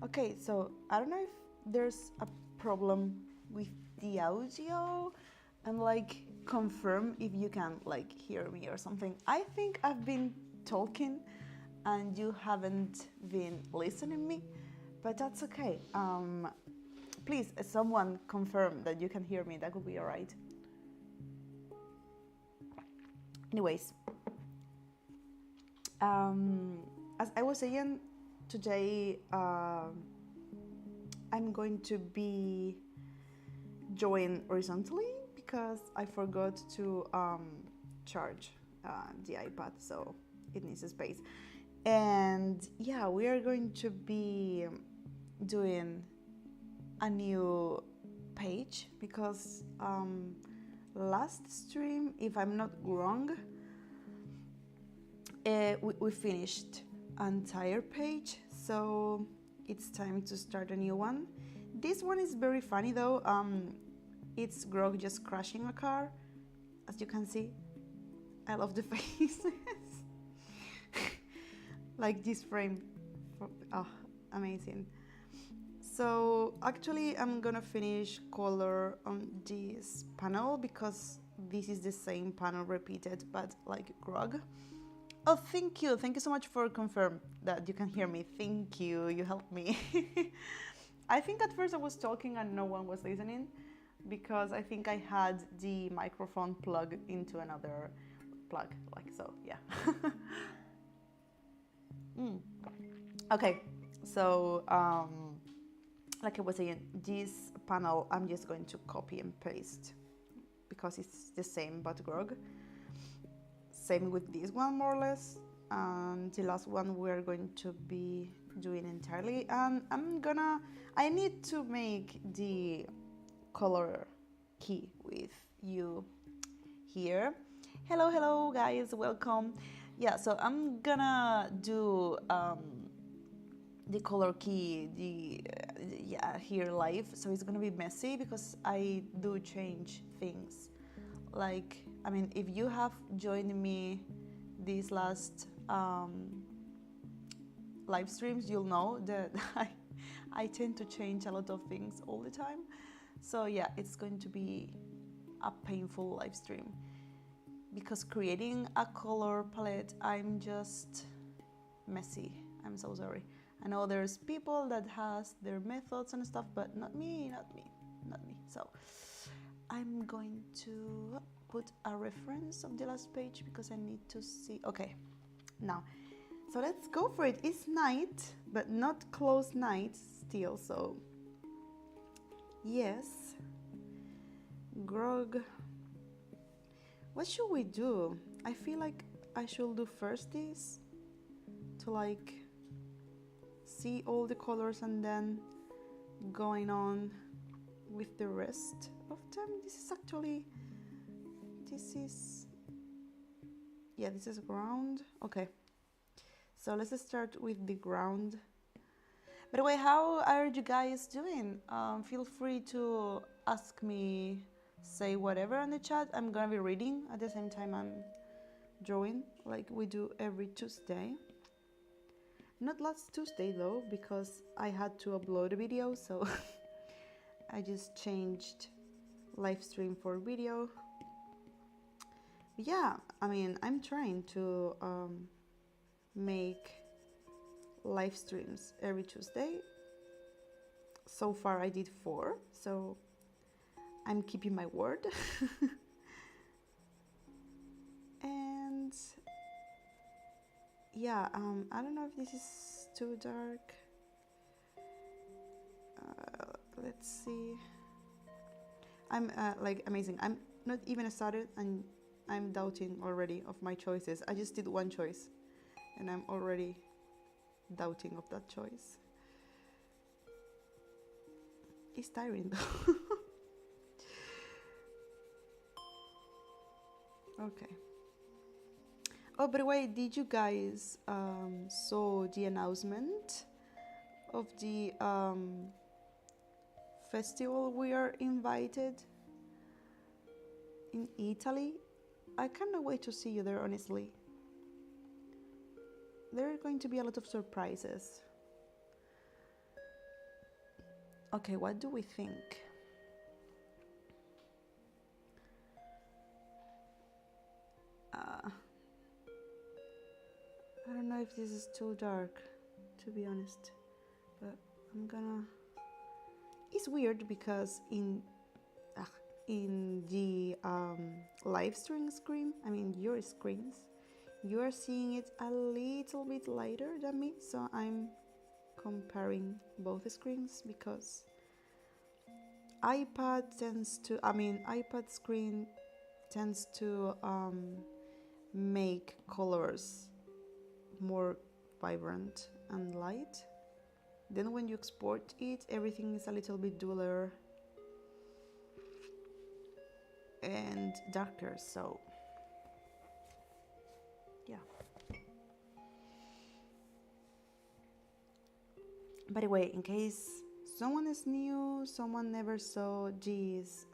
Okay, so I don't know if there's a problem with the audio and like confirm if you can like hear me or something. I think I've been talking and you haven't been listening me, but that's okay. Please, someone confirm that you can hear me. That would be all right. Anyways, as I was saying, today I'm going to be drawing horizontally because I forgot to charge the iPad, so it needs a space. And yeah, we are going to be doing a new page because last stream, if I'm not wrong, we finished an entire page, so it's time to start a new one. This one is very funny though. It's Grog just crashing a car, as you can see. I love the faces. Like this frame, oh, amazing. So actually I'm gonna finish color on this panel because this is the same panel repeated, but like Grog. Oh, thank you so much for confirm that you can hear me. Thank you, you helped me. I think at first I was talking and no one was listening because I think I had the microphone plugged into another plug, like so, yeah. Okay, so like I was saying, this panel I'm just going to copy and paste because it's the same but Grog. Same with this one more or less, and the last one we're going to be doing entirely. And I need to make the color key with you here. Hello guys, welcome. Yeah, so I'm gonna do the color key here live, so it's gonna be messy because I do change things. Like, I mean, if you have joined me these last live streams, you'll know that I tend to change a lot of things all the time. So yeah, it's going to be a painful live stream because creating a color palette, I'm just messy. I'm so sorry. I know there's people that has their methods and stuff, but not me. So I'm going to put a reference of the last page because I need to see. Okay, now, so let's go for it. It's night, but not close night still, so yes. Grog. What should we do? I feel like I should do first this to like see all the colors and then going on with the rest of them. This is ground. Okay, so let's start with the ground. By the way, how are you guys doing? Feel free to ask me, say whatever in the chat. I'm gonna be reading at the same time I'm drawing, like we do every Tuesday. Not last Tuesday though, because I had to upload a video, so I just changed live stream for video. Yeah, I mean, I'm trying to make live streams every Tuesday. So far I did 4, so I'm keeping my word. And yeah, I don't know if this is too dark. Let's see. I'm like amazing. I'm not even started and I'm doubting already of my choices. I just did one choice and I'm already doubting of that choice. It's tiring though. Okay. Oh, by the way, did you guys saw the announcement of the festival we are invited in Italy? I cannot wait to see you there, honestly. There are going to be a lot of surprises. Okay, what do we think? I don't know if this is too dark, to be honest, but I'm gonna... It's weird because in the live stream screen, I mean your screens, you are seeing it a little bit lighter than me, so I'm comparing both screens because iPad screen tends to make colors more vibrant and light. Then when you export it, everything is a little bit duller and darker, so yeah. By the way, in case someone is new, someone never saw these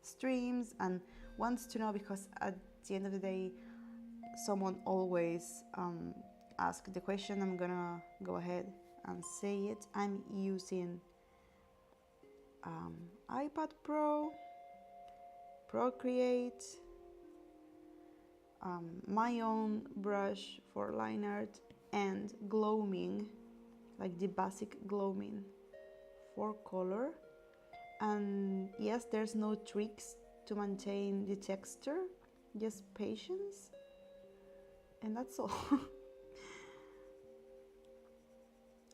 streams and wants to know, because at the end of the day someone always asks the question, I'm gonna go ahead and say it. I'm using iPad Pro, Procreate, my own brush for line art, and gloaming, like the basic gloaming for color. And yes, there's no tricks to maintain the texture, just patience, and that's all.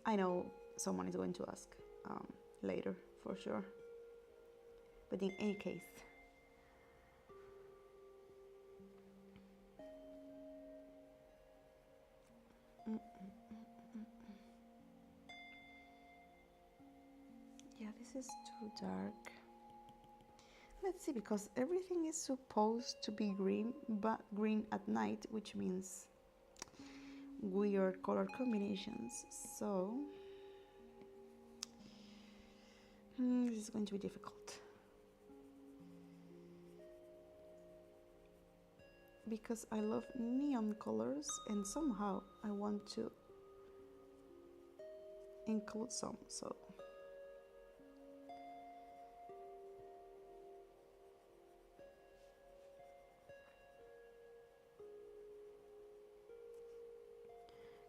I know someone is going to ask later for sure, but in any case, yeah, this is too dark. Let's see, because everything is supposed to be green, but green at night, which means weird color combinations. So this is going to be difficult, because I love neon colors and somehow I want to include some, so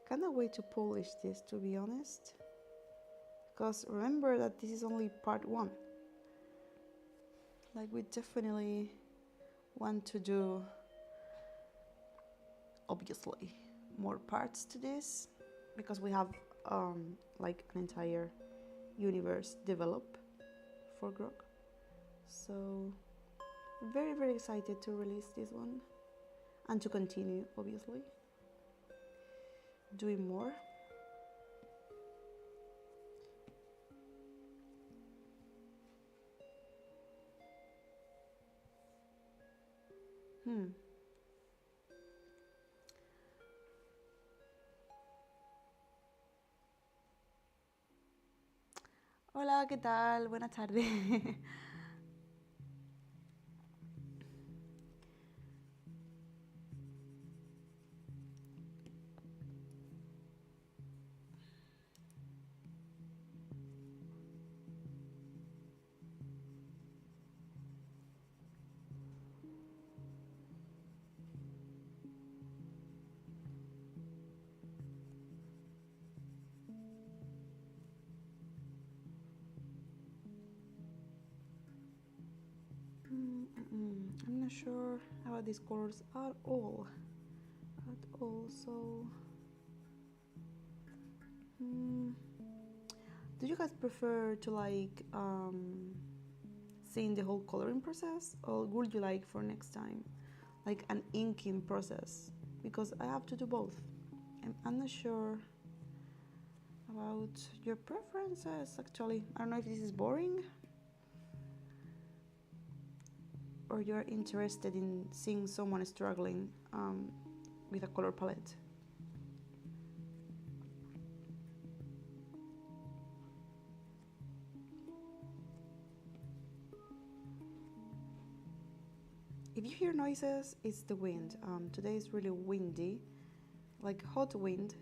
cannot wait to polish this, to be honest, because remember that this is only part one. Like, we definitely want to do, obviously, more parts to this, because we have like an entire universe developed for Grog. So very, very excited to release this one and to continue, obviously, doing more. Hola, ¿qué tal? Buenas tardes. I'm not sure about these colors at all. So do you guys prefer to like seeing the whole coloring process, or would you like for next time like an inking process? Because I have to do both. I'm not sure about your preferences, actually. I don't know if this is boring or you're interested in seeing someone struggling with a color palette. If you hear noises, it's the wind. Today is really windy, like hot wind,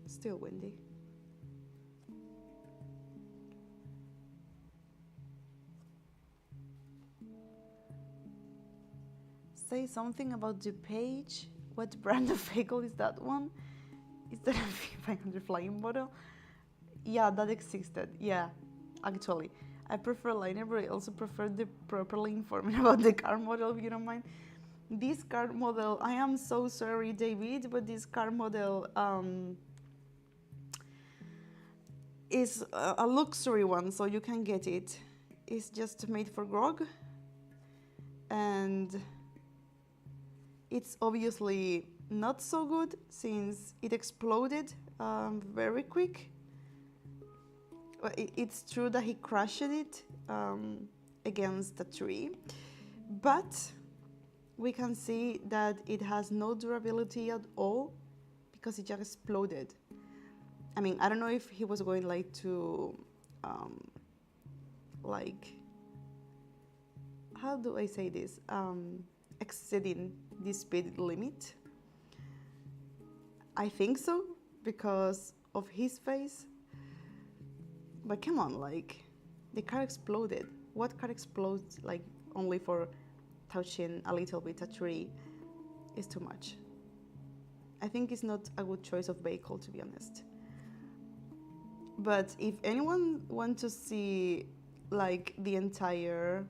still windy. say something about the page. What brand of vehicle is that one? Is that a 500 flying model? Yeah, that existed. Yeah, actually. I prefer liner, but I also prefer the properly informing about the car model, if you don't mind. This car model, I am so sorry, David, but this car model is a luxury one, so you can get it. It's just made for Grog, and it's obviously not so good since it exploded very quick. It's true that he crushed it against a tree, but we can see that it has no durability at all because it just exploded. I mean, I don't know if he was going like to, like, how do I say this? Exceeding the speed limit. I think so because of his face. But come on, like, the car exploded. What car explodes like only for touching a little bit a tree is too much. I think it's not a good choice of vehicle, to be honest. But if anyone wants to see like the entire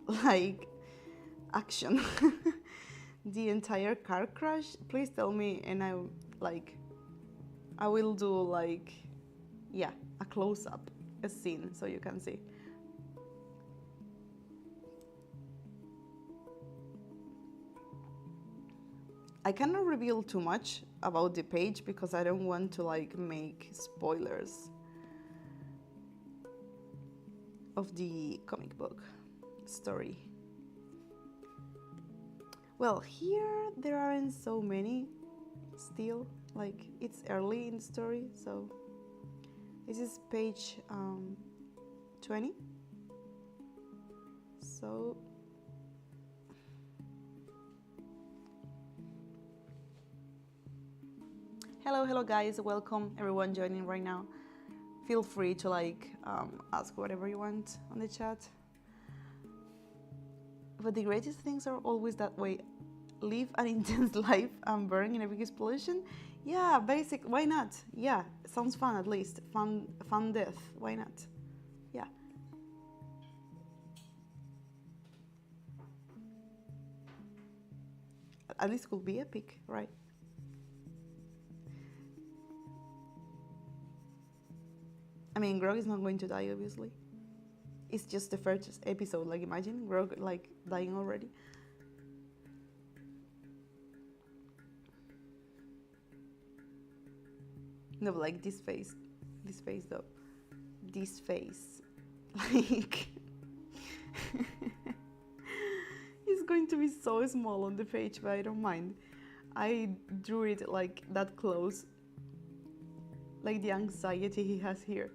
like action, the entire car crash, please tell me, and I will do like, yeah, a close-up, a scene, so you can see. I cannot reveal too much about the page because I don't want to like make spoilers of the comic book story. Well, here there aren't so many still, like it's early in the story, so this is page 20. So hello guys, welcome everyone joining right now. Feel free to like ask whatever you want on the chat. But the greatest things are always that way. Live an intense life and burn in a big explosion. Yeah, basic, why not? Yeah, sounds fun at least. Fun death, why not? Yeah. At least it could be epic, right? I mean, Grog is not going to die, obviously. It's just the first episode, like imagine Grog like dying already. No, but like this face though. This face, like, it's going to be so small on the page, but I don't mind. I drew it like that close, like the anxiety he has here.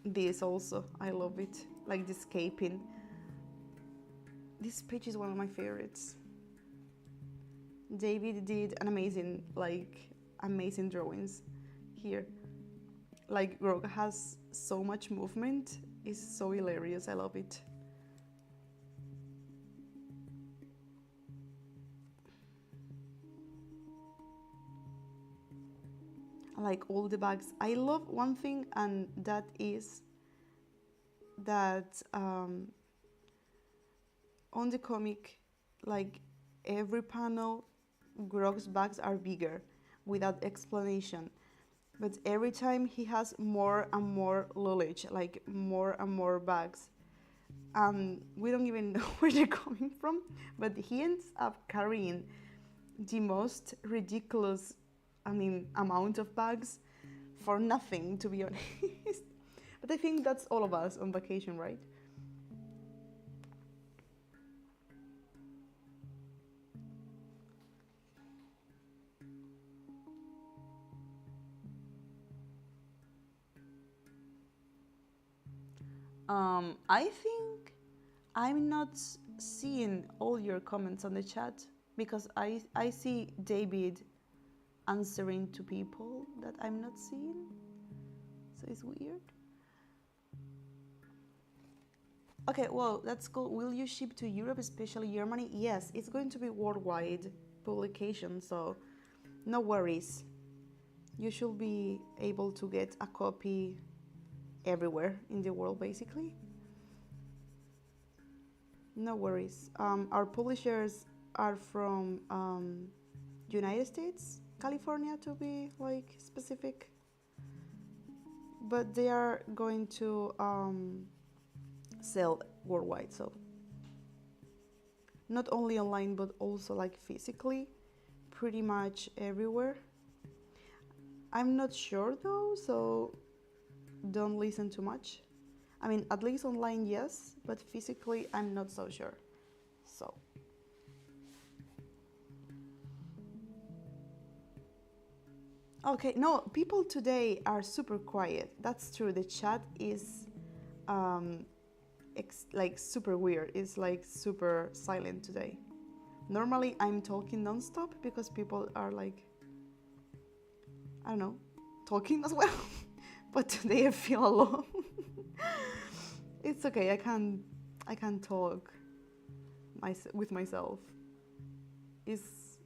This also, I love it, like the escaping. This page is one of my favorites. David did an amazing drawings here. Like Grog has so much movement, it's so hilarious, I love it. I like all the bags. I love one thing, and that is that on the comic, like every panel, Grog's bags are bigger without explanation. But every time he has more and more luggage, like more and more bags. And we don't even know where they're coming from, but he ends up carrying the most ridiculous, amount of bags for nothing, to be honest. But I think that's all of us on vacation, right? I think I'm not seeing all your comments on the chat because I see David answering to people that I'm not seeing, so it's weird. Okay, well, that's cool. Will you ship to Europe, especially Germany? Yes, it's going to be worldwide publication, so no worries. You should be able to get a copy everywhere in the world, basically. No worries. Our publishers are from United States, California to be like specific, but they are going to sell worldwide, so not only online but also like physically, pretty much everywhere. I'm not sure though, so don't listen too much. I mean, at least online, yes, but physically, I'm not so sure. So. Okay, no, people today are super quiet. That's true. The chat is like super weird. It's like super silent today. Normally, I'm talking nonstop because people are like, I don't know, talking as well. But today I feel alone. It's okay. I can talk with myself. It's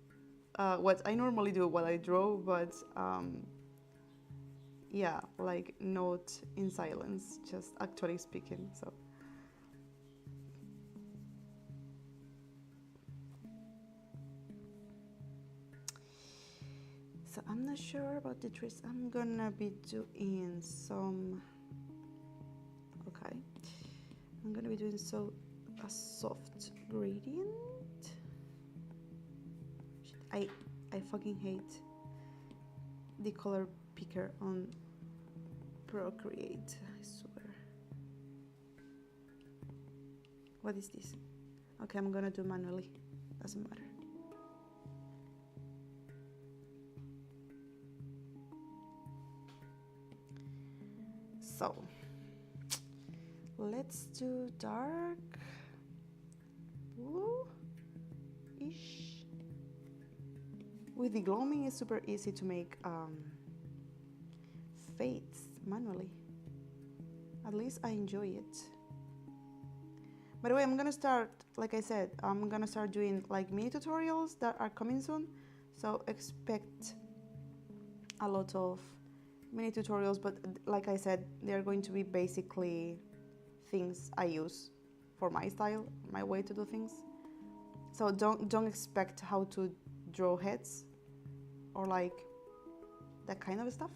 what I normally do while I draw, but yeah, like not in silence, just actually speaking. So I'm not sure about the trees. I'm gonna be doing some. Okay, I'm gonna be doing a soft gradient. I fucking hate the color picker on Procreate, I swear. What is this? Okay, I'm gonna do manually, doesn't matter. So, let's do dark blue-ish. With the gloaming, it's super easy to make fades manually. At least I enjoy it. By the way, I'm gonna start, like I said, I'm gonna start doing like mini tutorials that are coming soon. So expect a lot of mini tutorials, but like I said, they're going to be basically things I use for my style, my way to do things. So don't expect how to draw heads or like that kind of stuff,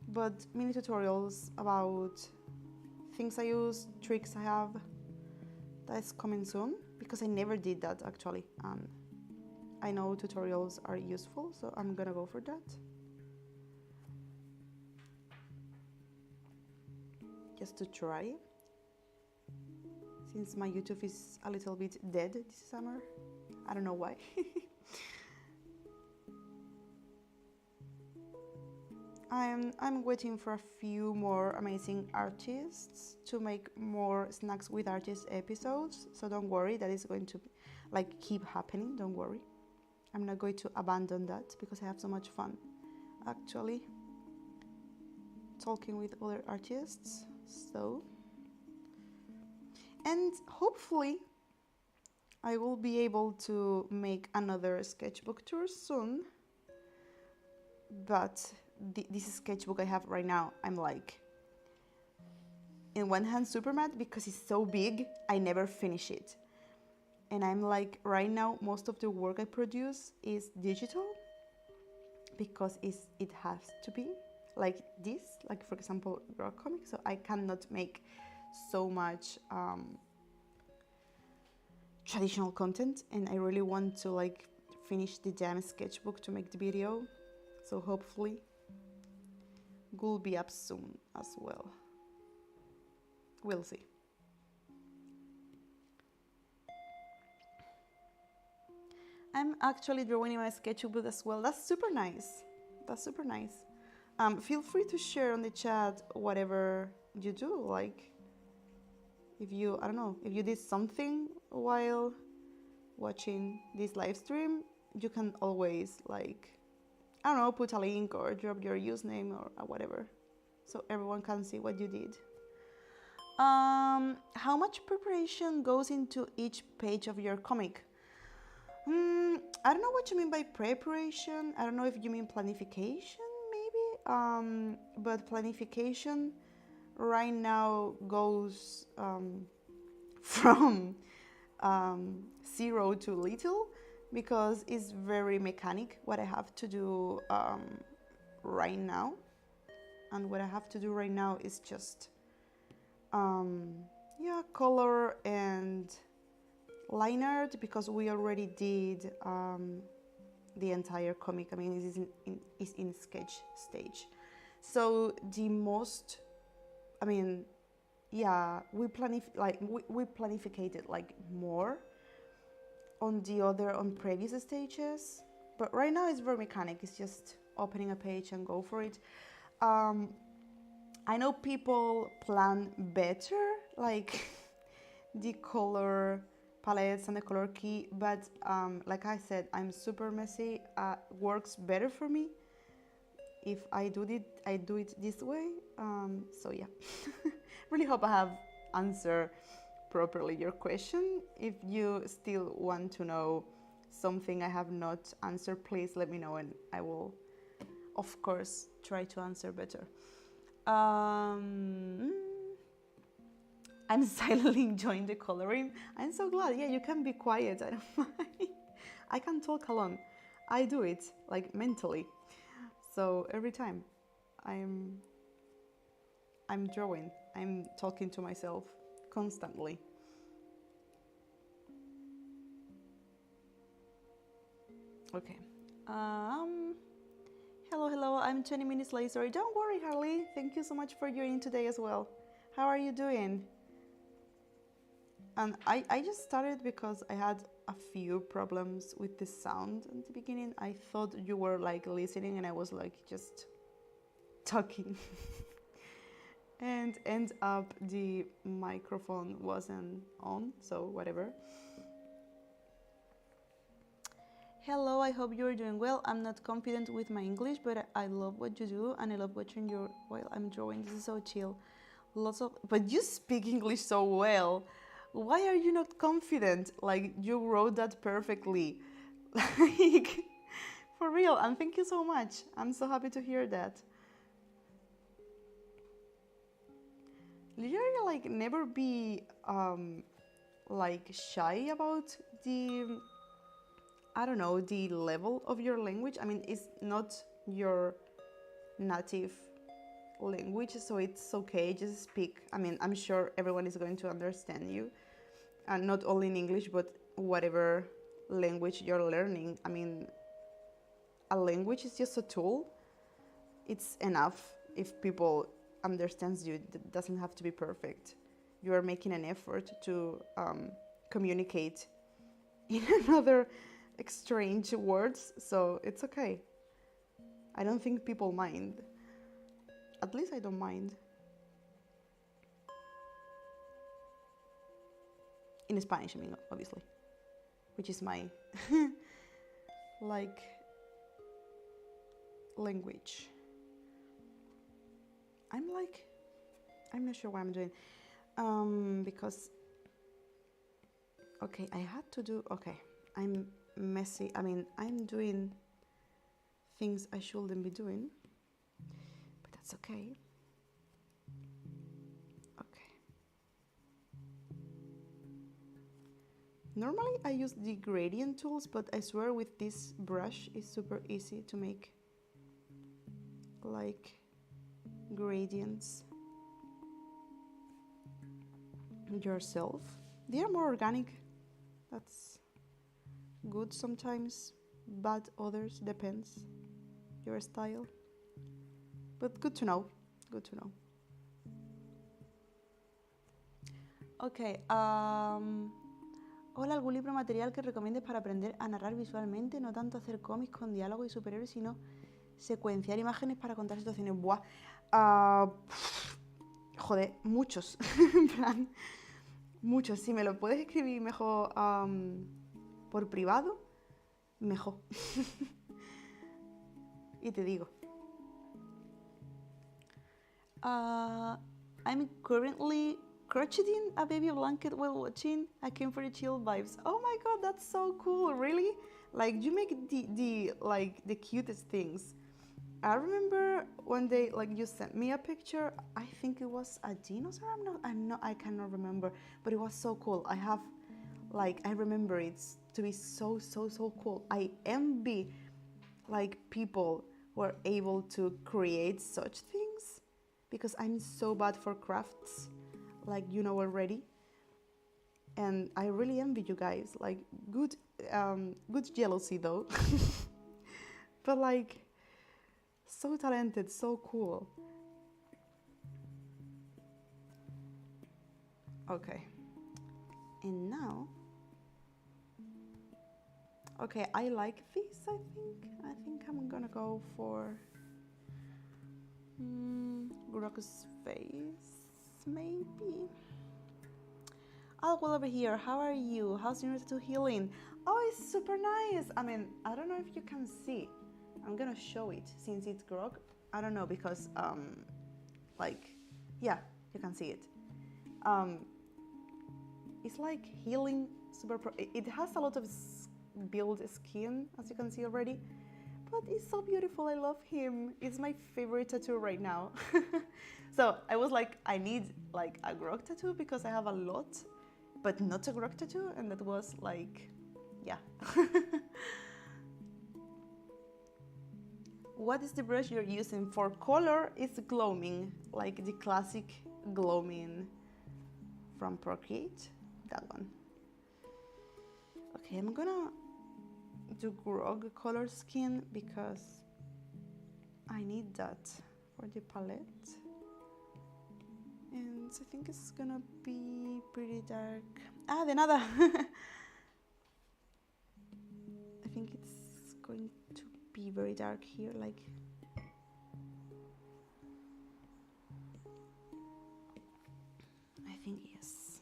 but mini tutorials about things I use, tricks I have. That's coming soon because I never did that actually, and I know tutorials are useful, so I'm gonna go for that. Just to try, since my YouTube is a little bit dead this summer. I don't know why. I'm waiting for a few more amazing artists to make more Snacks with Artists episodes, so don't worry, that is going to like keep happening, don't worry. I'm not going to abandon that because I have so much fun actually talking with other artists. So, and hopefully I will be able to make another sketchbook tour soon, but this sketchbook I have right now, I'm like, in one hand super mad because it's so big, I never finish it. And I'm like, right now, most of the work I produce is digital because it has to be like this, like for example, Grog comics, so I cannot make so much traditional content, and I really want to like finish the damn sketchbook to make the video, so hopefully will be up soon as well. We'll see. I'm actually drawing in my sketchbook as well. That's super nice. That's super nice. Feel free to share on the chat whatever you do. Like, if you, I don't know, if you did something while watching this live stream, you can always, like, I don't know, put a link or drop your username or whatever, so everyone can see what you did. How much preparation goes into each page of your comic? I don't know what you mean by preparation. I don't know if you mean planification, maybe. But planification right now goes from 0 to little, because it's very mechanic what I have to do right now. And what I have to do right now is just yeah, color and line art, because we already did the entire comic. I mean, it's in sketch stage. So the most, I mean, yeah, we planificated like more on previous stages, but right now it's very mechanic. It's just opening a page and go for it. I know people plan better, like the color palettes and the color key, but like I said, I'm super messy. Works better for me if I do it this way. So yeah, really hope I have answered properly your question. If you still want to know something I have not answered, please let me know, and I will, of course, try to answer better. I'm silently enjoying the coloring. I'm so glad. Yeah, you can be quiet. I don't mind. I can talk alone. I do it like mentally. So every time I'm drawing, I'm talking to myself constantly. Okay. Hello, I'm 20 minutes late. Sorry, don't worry, Harley. Thank you so much for joining today as well. How are you doing? And I just started because I had a few problems with the sound in the beginning. I thought you were like listening and I was like just talking. And end up the microphone wasn't on, so whatever. Hello, I hope you're doing well. I'm not confident with my English, but I love what you do and I love watching you while I'm drawing. This is so chill. But you speak English so well. Why are you not confident? Like, you wrote that perfectly. Like, for real, and thank you so much. I'm so happy to hear that. Literally, like, never be like shy about the, I don't know, the level of your language. I mean, it's not your native language, so it's okay, just speak. I mean, I'm sure everyone is going to understand you, and not only in English, but whatever language you're learning. I mean, a language is just a tool. It's enough if people understands you. It doesn't have to be perfect. You are making an effort to communicate in another exchange words, so it's okay. I don't think people mind. At least I don't mind. In Spanish, I mean, obviously, which is my like language. I'm not sure what I'm doing, because okay, I had to do, okay, I'm messy. I mean, I'm doing things I shouldn't be doing, but that's okay. Okay. Normally I use the gradient tools, but I swear with this brush it's super easy to make like gradients yourself. They are more organic. That's good sometimes, bad others, depends your style. But good to know. Good to know. Okay. Hola, ¿algún libro material que recomiendes para aprender a narrar visualmente? No tanto hacer cómics con diálogo y superhéroes, sino secuenciar imágenes para contar situaciones. Buah. Joder, muchos. En plan, muchos. Si me lo puedes escribir mejor por privado, mejor. Y te digo. I'm currently crocheting a baby blanket while watching I Came for the Chill vibes. Oh my god, that's so cool, really? Like, you make the cutest things. I remember one day, like, you sent me a picture. I think it was a dinosaur. I cannot remember, but it was so cool. I remember it to be so cool. I envy, like, people who are able to create such things, because I'm so bad for crafts, like, you know already. And I really envy you guys. Like, good jealousy though. But like, so talented, so cool. Okay. And now, okay, I like this, I think I'm gonna go for Grog's face, maybe. Oh, well, over here, how are you? How's your tattoo healing? Oh, it's super nice. I mean, I don't know if you can see. I'm gonna show it since it's Grog. I don't know, because like, yeah, you can see it. It's like healing super it has a lot of build skin, as you can see already, but it's so beautiful. I love him. It's my favorite tattoo right now. So I was like, I need like a Grog tattoo because I have a lot, but not a Grog tattoo, and that was like, yeah. What is the brush you're using for color? It's Gloaming, like the classic Gloaming from Procreate, that one. Okay, I'm gonna do Grog color skin because I need that for the palette. And I think it's gonna be pretty dark. Ah, de nada! I think it's going to be very dark here, like. I think yes.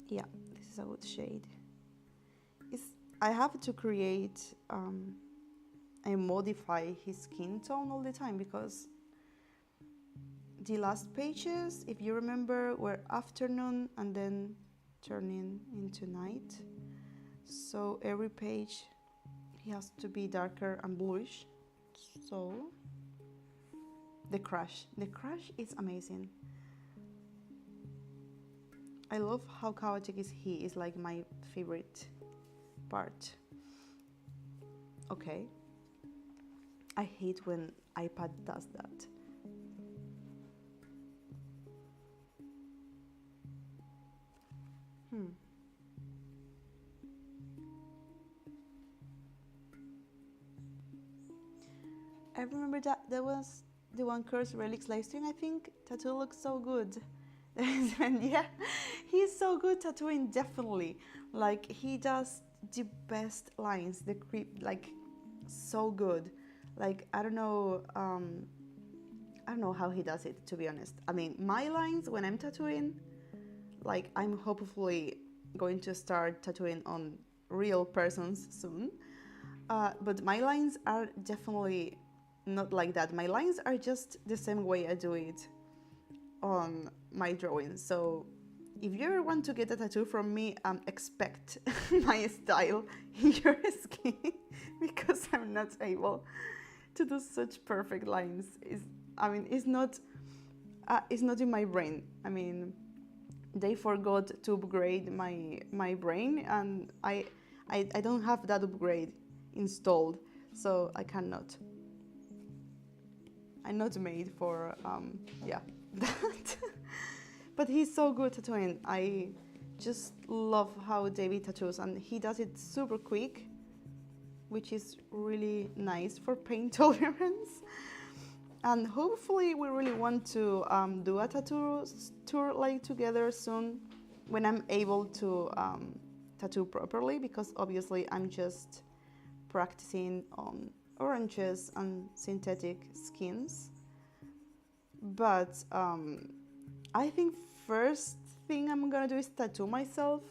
Yeah, this is a good shade. I have to create and modify his skin tone all the time, because the last pages, if you remember, were afternoon and then turning into night. So every page he has to be darker and bluish. So the crush is amazing. I love how chaotic he is, like my favorite part. Okay. I hate when iPad does that. I remember that was the one Curse Relics livestream, I think. Tattoo looks so good. And yeah, he's so good tattooing, definitely. Like, he does the best lines, the creep, like, so good. Like, I don't know how he does it, to be honest. I mean, my lines when I'm tattooing, like, I'm hopefully going to start tattooing on real persons soon. But my lines are definitely not like that. My lines are just the same way I do it on my drawings. So if you ever want to get a tattoo from me, expect my style in your skin, because I'm not able to do such perfect lines. It's not in my brain. I mean, they forgot to upgrade my brain, and I don't have that upgrade installed, so I cannot. I'm not made for yeah, that. But he's so good tattooing. I just love how David tattoos, and he does it super quick, which is really nice for pain tolerance. And hopefully we really want to do a tattoo tour like together soon, when I'm able to tattoo properly, because obviously I'm just practicing on oranges and synthetic skins. But I think first thing I'm gonna do is tattoo myself.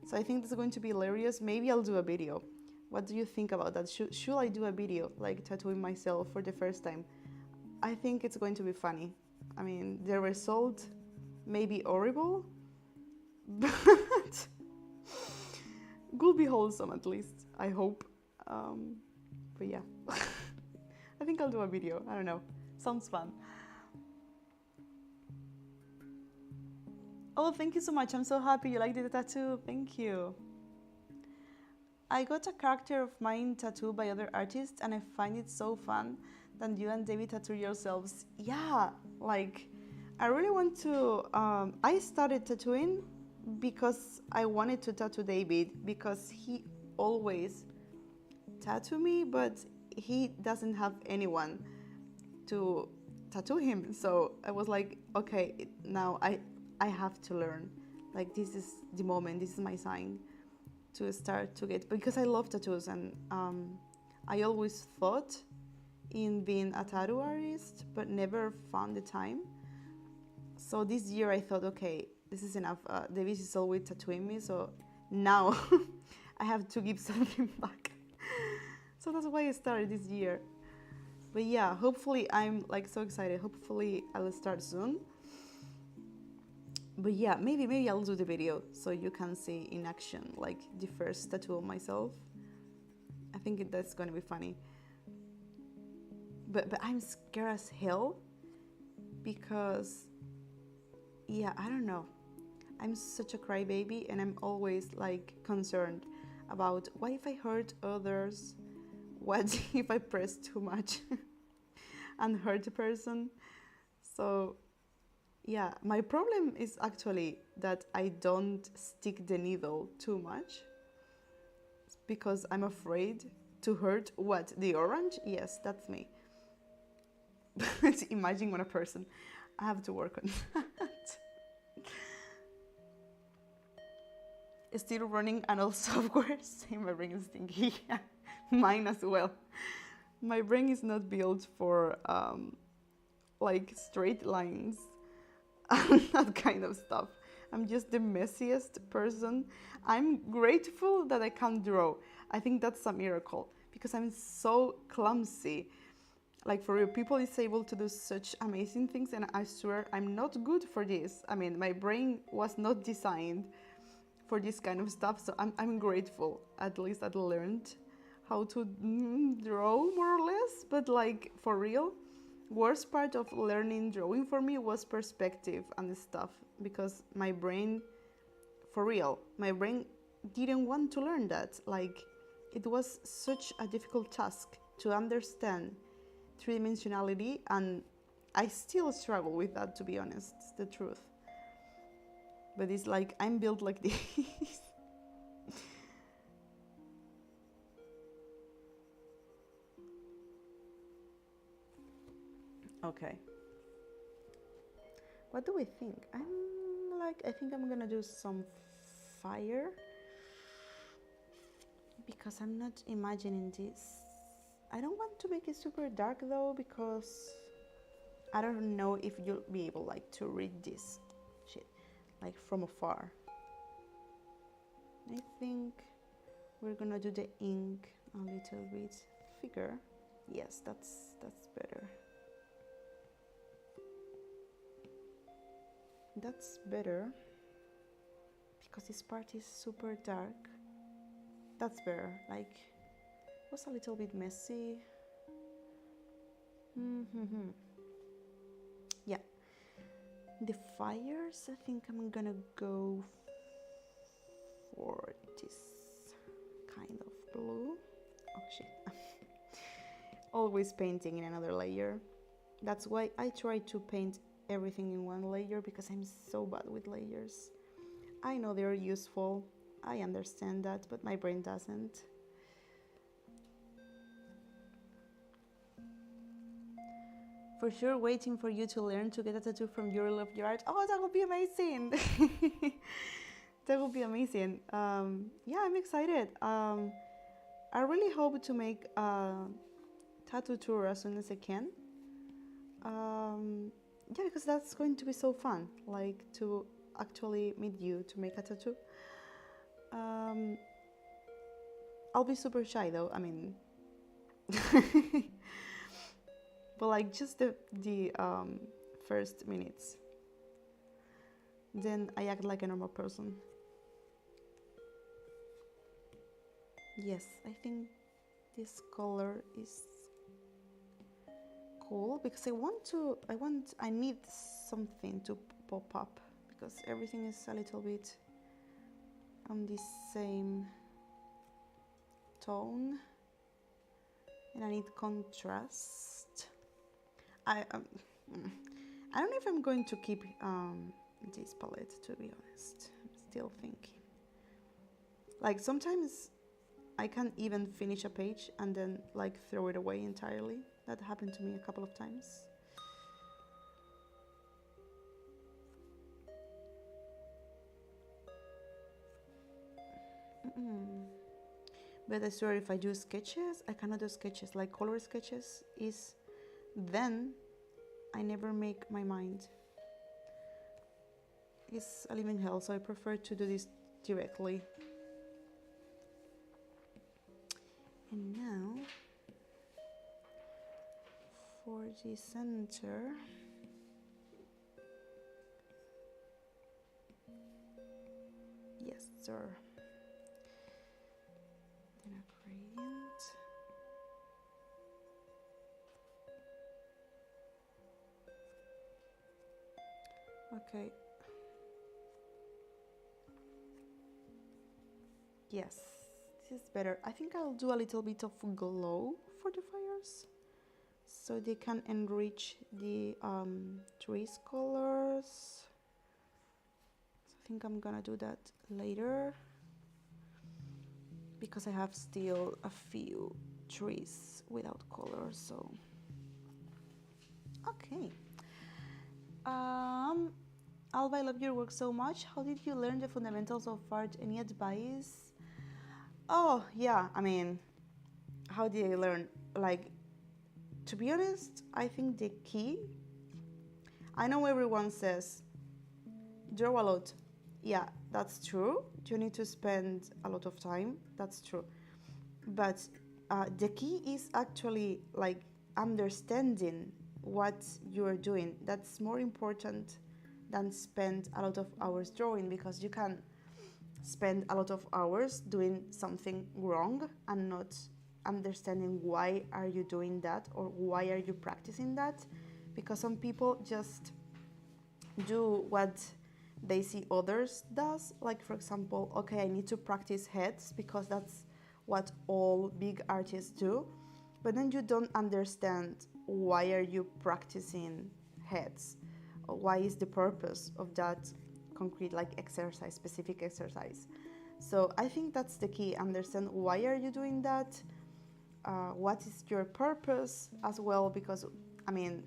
So I think this is going to be hilarious. Maybe I'll do a video. What do you think about that? Should I do a video like tattooing myself for the first time? I think it's going to be funny. I mean, the result may be horrible, but could be wholesome at least, I hope. But yeah, I think I'll do a video. I don't know. Sounds fun. Oh, thank you so much. I'm so happy you liked the tattoo. Thank you. I got a character of mine tattooed by other artists, and I find it so fun that you and David tattoo yourselves. Yeah, like, I really want to... I started tattooing because I wanted to tattoo David, because he always tattoo me, but he doesn't have anyone to tattoo him. So I was like, okay, now I have to learn. Like, this is the moment, this is my sign to start to get, because I love tattoos, and I always thought in being a tattoo artist, but never found the time. So this year I thought, okay, this is enough. David is always tattooing me, so now I have to give something back. So that's why I started this year. But yeah, hopefully, I'm like so excited. Hopefully I'll start soon. But yeah, maybe I'll do the video so you can see in action, like the first tattoo of myself. I think that's gonna be funny. But I'm scared as hell, because yeah, I don't know. I'm such a crybaby, and I'm always like concerned about what if I hurt others? What if I press too much and hurt a person? So yeah, my problem is actually that I don't stick the needle too much, because I'm afraid to hurt what? The orange? Yes, that's me. Imagine on a person. I have to work on that. Still running an old software. Same, my brain is stinky. Mine as well. My brain is not built for like straight lines and that kind of stuff. I'm just the messiest person. I'm grateful that I can draw. I think that's a miracle, because I'm so clumsy. Like, for real, people is able to do such amazing things, and I swear I'm not good for this. I mean, my brain was not designed for this kind of stuff, so I'm grateful. At least I learned how to draw, more or less. But like, for real, worst part of learning drawing for me was perspective and stuff, because my brain, for real, my brain didn't want to learn that. Like, it was such a difficult task to understand three-dimensionality, and I still struggle with that, to be honest. It's the truth. But it's like, I'm built like this. Okay. What do we think? I think I'm gonna do some fire, because I'm not imagining this. I don't want to make it super dark though, because I don't know if you'll be able like to read this shit like from afar. I think we're gonna do the ink a little bit thicker. Yes, that's better. That's better, because this part is super dark. That's better. Like, it was a little bit messy. Yeah. The fires, I think I'm gonna go for this kind of blue. Oh shit. Always painting in another layer. That's why I try to paint everything in one layer, because I'm so bad with layers. I know they're useful, I understand that, but my brain doesn't. For sure, waiting for you to learn to get a tattoo from your love your art. Oh, that would be amazing. That would be amazing. Yeah, I'm excited. I really hope to make a tattoo tour as soon as I can. Yeah, because that's going to be so fun, like to actually meet you to make a tattoo. I'll be super shy though, I mean. But like, just the first minutes. Then I act like a normal person. Yes, I think this color is cool because I need something to pop up because everything is a little bit on the same tone and I need contrast. I don't know if I'm going to keep this palette, to be honest. I'm still thinking. Like sometimes I can't even finish a page and then like throw it away entirely. That happened to me a couple of times. But I swear if I do sketches, I cannot do sketches. Like color sketches is then I never make my mind. It's a living hell, so I prefer to do this directly. And now for the center, yes sir, then a gradient. Okay, yes, this is better. I think I'll do a little bit of glow for the fires so they can enrich the trees colors. So I think I'm gonna do that later because I have still a few trees without color. So okay, Alba, I love your work so much. How did you learn the fundamentals of art? Any advice? Oh yeah, I mean, how did I learn? Like, to be honest, I think the key, I know everyone says draw a lot. Yeah, that's true. You need to spend a lot of time. That's true. But the key is actually like understanding what you're doing. That's more important than spend a lot of hours drawing, because you can spend a lot of hours doing something wrong and not understanding why are you doing that or why are you practicing that, because some people just do what they see others does. Like for example, okay, I need to practice heads because that's what all big artists do, but then you don't understand why are you practicing heads, or why is the purpose of that concrete like exercise, specific exercise. So I think that's the key, understand why are you doing that, what is your purpose as well, because I mean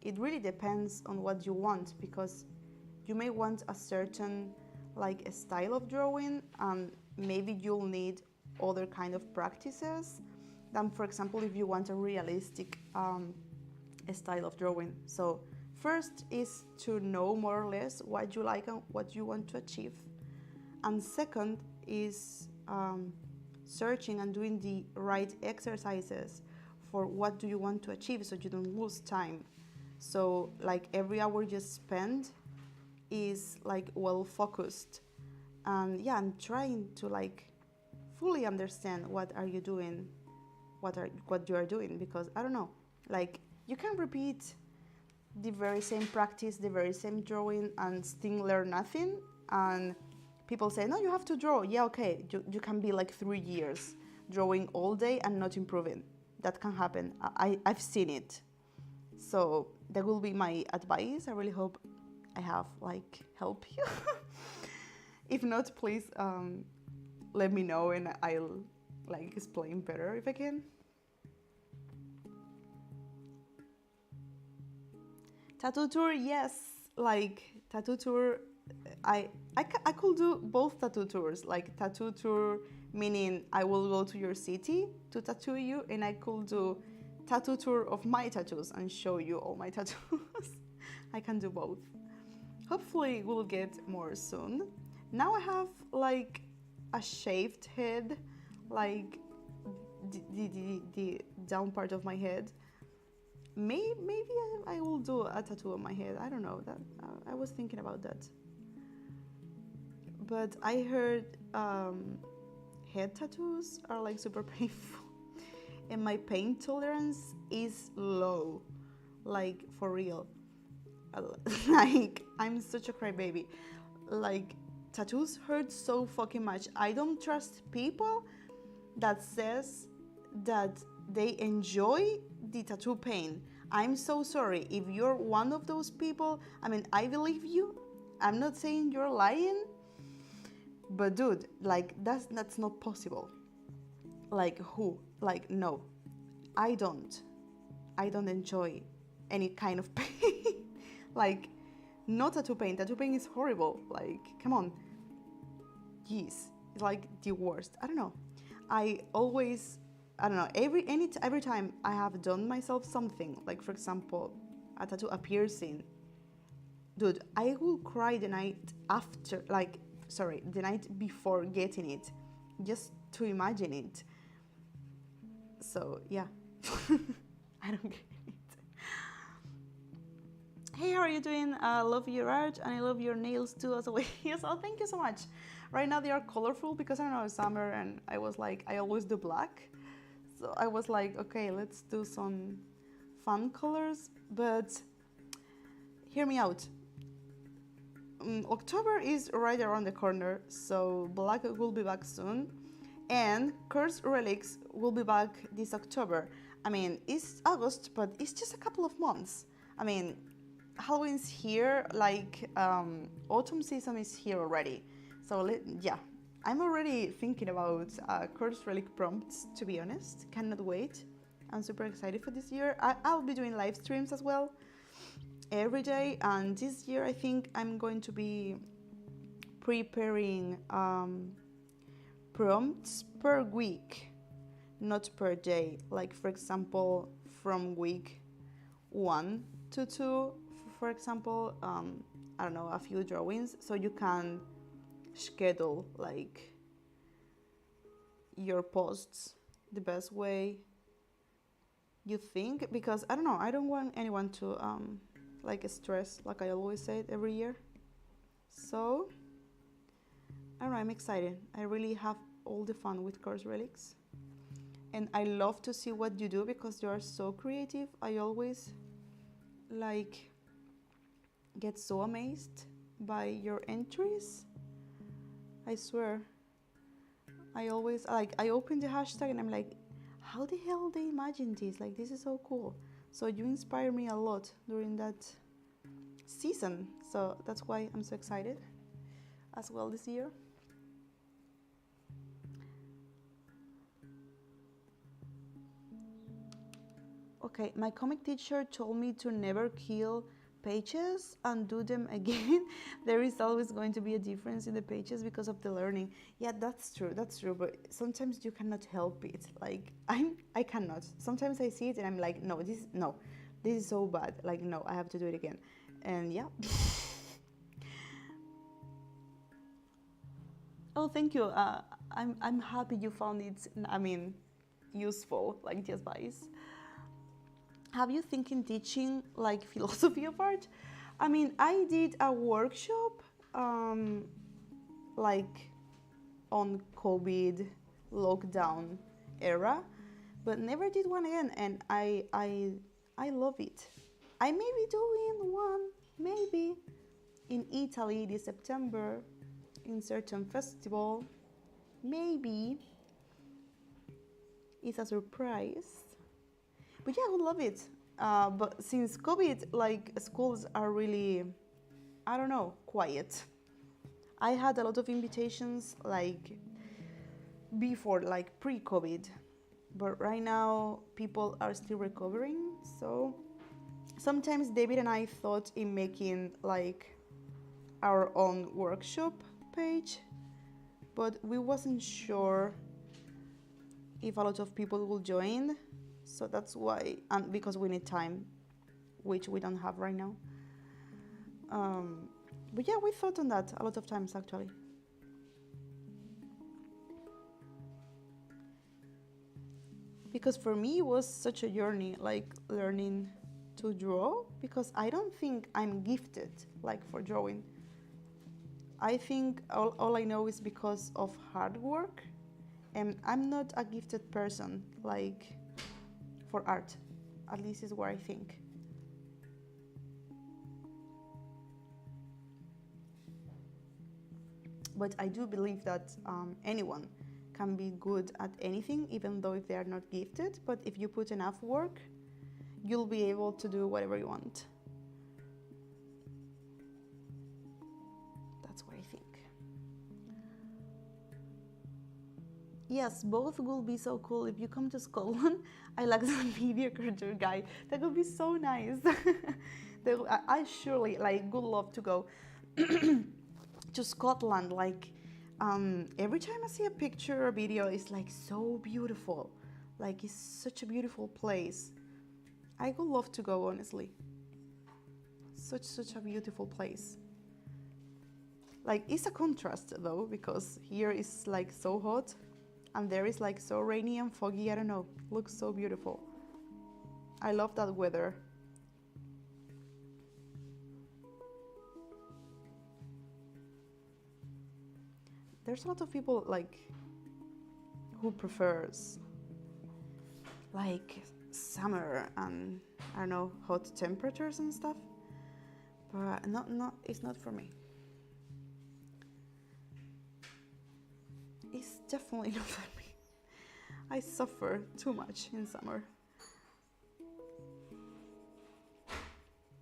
it really depends on what you want, because you may want a certain like a style of drawing and maybe you'll need other kind of practices than, for example, if you want a realistic style of drawing. So first is to know more or less what you like and what you want to achieve, and second is searching and doing the right exercises for what do you want to achieve, so you don't lose time. So like every hour you spend is like well focused, and yeah, and trying to like fully understand what are you doing, what you are doing, because I don't know, like you can repeat the very same practice, the very same drawing, and still learn nothing. And people say, no, you have to draw. Yeah, okay, you can be like 3 years drawing all day and not improving. That can happen. I've seen it. So that will be my advice. I really hope I have like helped you. If not, please let me know and I'll like explain better if I can. Tattoo tour, yes, like tattoo tour. I could do both tattoo tours, like tattoo tour meaning I will go to your city to tattoo you, and I could do tattoo tour of my tattoos and show you all my tattoos. I can do both. Hopefully we'll get more soon. Now I have like a shaved head, like the down part of my head. maybe I will do a tattoo on my head. I don't know that. I was thinking about that. But I heard head tattoos are like super painful, and my pain tolerance is low, like for real. Like I'm such a crybaby. Like tattoos hurt so fucking much. I don't trust people that says that they enjoy the tattoo pain. I'm so sorry if you're one of those people. I mean, I believe you. I'm not saying you're lying, but dude, like that's not possible. Like who? Like no, I don't. I don't enjoy any kind of pain. Like no tattoo pain. Tattoo pain is horrible. Like come on. Jeez, it's like the worst. I don't know. I don't know. Every time I have done myself something, like for example, a tattoo, a piercing, dude, I will cry the night after, like, sorry, the night before getting it, just to imagine it. So yeah, I don't get it. Hey, how are you doing? I love your art and I love your nails too as always. Oh, thank you so much. Right now they are colorful because I don't know, it's summer and I was like, I always do black. So I was like, okay, let's do some fun colors, but hear me out. October is right around the corner, so black will be back soon. And Cursed Relics will be back this October. I mean, it's August, but it's just a couple of months. I mean, Halloween's here, like autumn season is here already. So yeah, I'm already thinking about Cursed Relic prompts, to be honest. Cannot wait. I'm super excited for this year. I'll be doing live streams as well every day. And this year, I think I'm going to be preparing prompts per week, not per day. Like, for example, from week 1 to 2, for example, I don't know, a few drawings. So you can schedule like your posts the best way you think, because I don't know, I don't want anyone to like stress, like I always say it every year. So I don't know, I'm excited. I really have all the fun with Cursed Relics, and I love to see what you do because you are so creative. I always like get so amazed by your entries. I swear. I always like, I open the hashtag and I'm like, how the hell they imagine this? Like, this is so cool. So you inspire me a lot during that season. So that's why I'm so excited as well this year. Okay, my comic teacher told me to never kill pages and do them again. There is always going to be a difference in the pages because of the learning. Yeah, that's true, but sometimes you cannot help it. Like I cannot. Sometimes I see it and I'm like, no, this is so bad. Like, no, I have to do it again. And yeah. Oh, thank you. I'm happy you found it, I mean, useful, like the advice. Have you thinking teaching like philosophy of art? I mean, I did a workshop like on COVID lockdown era, but never did one again, and I love it. I may be doing one maybe in Italy this September in certain festival. Maybe it's a surprise. But yeah, I would love it. But since COVID, like schools are really, I don't know, quiet. I had a lot of invitations like before, like pre-COVID. But right now, people are still recovering. So sometimes David and I thought in making like our own workshop page, but we wasn't sure if a lot of people will join. So that's why, and because we need time, which we don't have right now. But yeah, we thought on that a lot of times actually. Because for me it was such a journey, like learning to draw, because I don't think I'm gifted like for drawing. I think all I know is because of hard work, and I'm not a gifted person like for art. At least is what I think. But I do believe that anyone can be good at anything, even though if they are not gifted. But if you put enough work, you'll be able to do whatever you want. That's what I think. Yes, both will be so cool. If you come to Scotland, I like the mediocre guy. That would be so nice. I surely would love to go to Scotland. Like every time I see a picture or video, it's like so beautiful. Like it's such a beautiful place. I would love to go, honestly. Such a beautiful place. Like it's a contrast though, because here is like so hot and there is like so rainy and foggy. I don't know, looks so beautiful. I love that weather. There's a lot of people like who prefers like summer and I don't know, hot temperatures and stuff, but it's not for me. It's definitely not for me. I suffer too much in summer.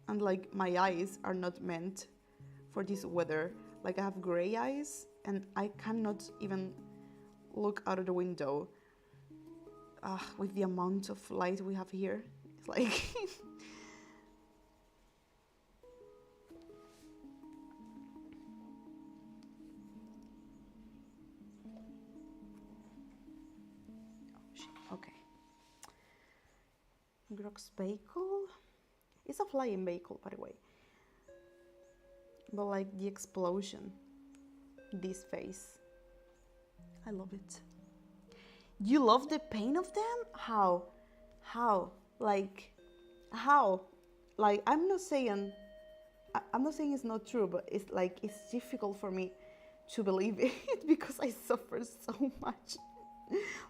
And like my eyes are not meant for this weather. Like I have gray eyes and I cannot even look out of the window with the amount of light we have here. It's like okay. Grog's vehicle. It's a flying vehicle, by the way. But like the explosion, this face, I love it. You love the pain of them? How? Like, how? Like, I'm not saying it's not true, but it's like, it's difficult for me to believe it because I suffer so much.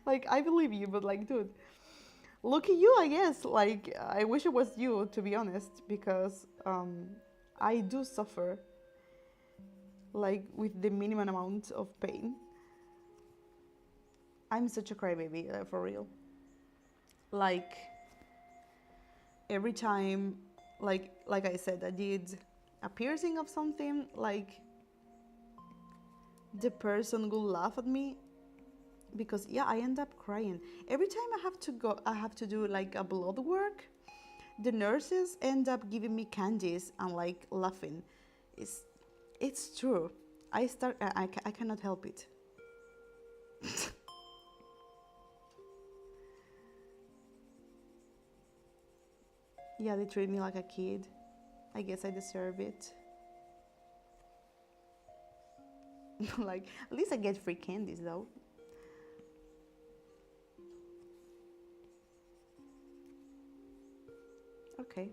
Like, I believe you, but like, dude, look at you, I guess. Like, I wish it was you, to be honest, because I do suffer, like, with the minimum amount of pain. I'm such a crybaby, for real. Like, every time, like I said, I did a piercing of something, like, the person will laugh at me because, yeah, I end up crying. Every time I have to do, like, a blood work, the nurses end up giving me candies and, like, laughing. It's true. I cannot help it. Yeah, they treat me like a kid. I guess I deserve it. Like, at least I get free candies, though. Okay.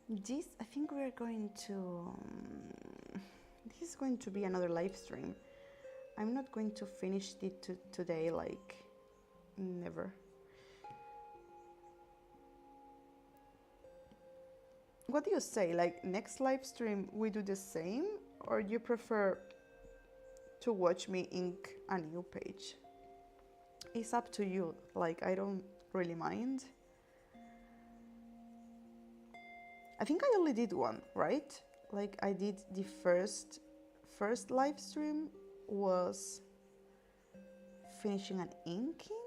This, I think we're going to... this is going to be another live stream. I'm not going to finish it today, like, never. What do you say? Like, next live stream we do the same, or you prefer to watch me ink a new page? It's up to you. Like, I don't really mind. I think I only did one, right? Like, I did the first live stream was finishing an inking.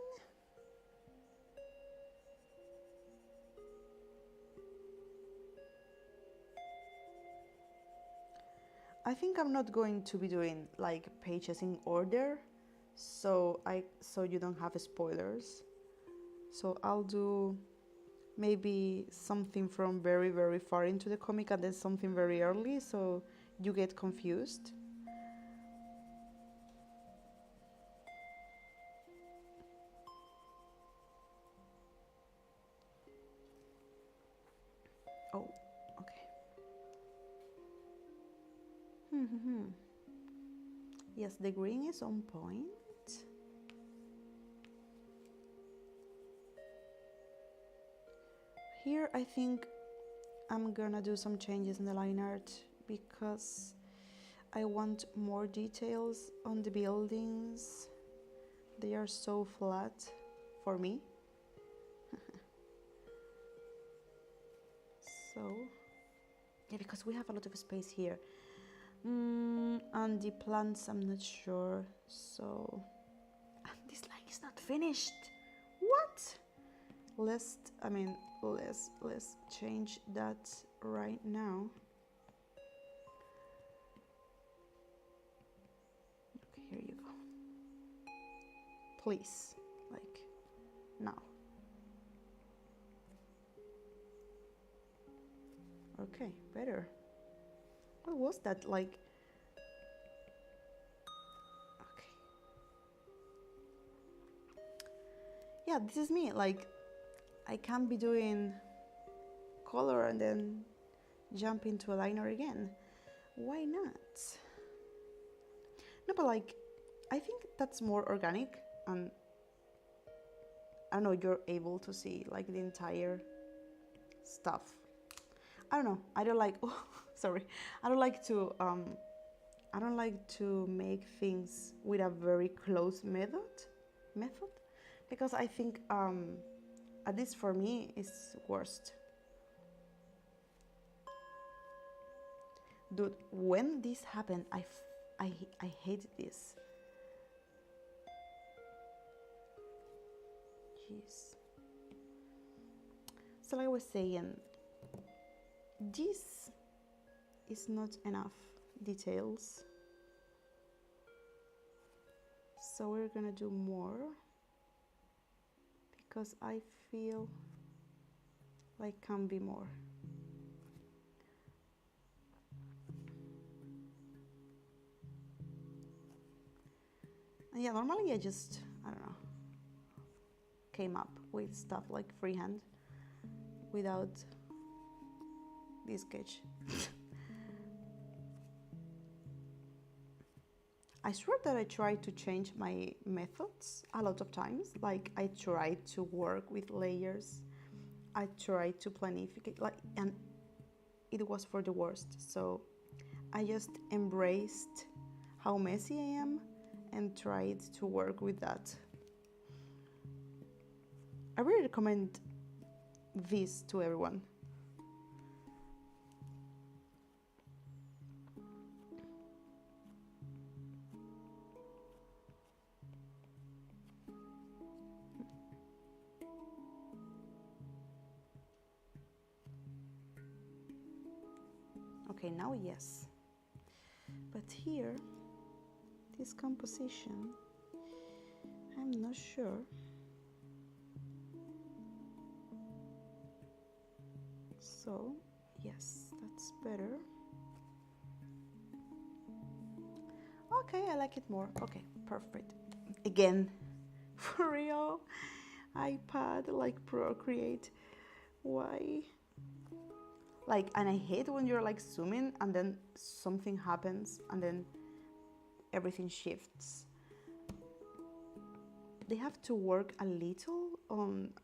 I think I'm not going to be doing like pages in order, so you don't have spoilers. So I'll do maybe something from very, very far into the comic and then something very early, so you get confused. Yes, the green is on point. Here I think I'm gonna do some changes in the line art because I want more details on the buildings. They are so flat for me. So, yeah, because we have a lot of space here. And the plants, I'm not sure. So, and this line is not finished. What? Let's change that right now. Okay, here you go. Please, like now. Okay, better. What was that like? Okay. Yeah, this is me. Like, I can't be doing color and then jump into a liner again. Why not? No, but like, I think that's more organic, and I don't know, you're able to see like the entire stuff. I don't know. I don't like. Oh, sorry. I don't like to. I don't like to make things with a very close method, because I think at least for me it's worst. Dude, when this happened, I hate this. Jeez. So like I was saying, this is not enough details. So we're gonna do more because I feel like can be more. And yeah, normally I just, I don't know, came up with stuff like freehand without this sketch. I swear that I tried to change my methods a lot of times. Like I tried to work with layers, I tried to planificate, like, and it was for the worst. So I just embraced how messy I am and tried to work with that. I really recommend this to everyone. Okay, now yes. But here, this composition, I'm not sure. So, yes, that's better. Okay, I like it more. Okay, perfect. Again, for real, iPad, like Procreate. Why? Like, and I hate when you're like zooming and then something happens and then everything shifts. They have to work a little on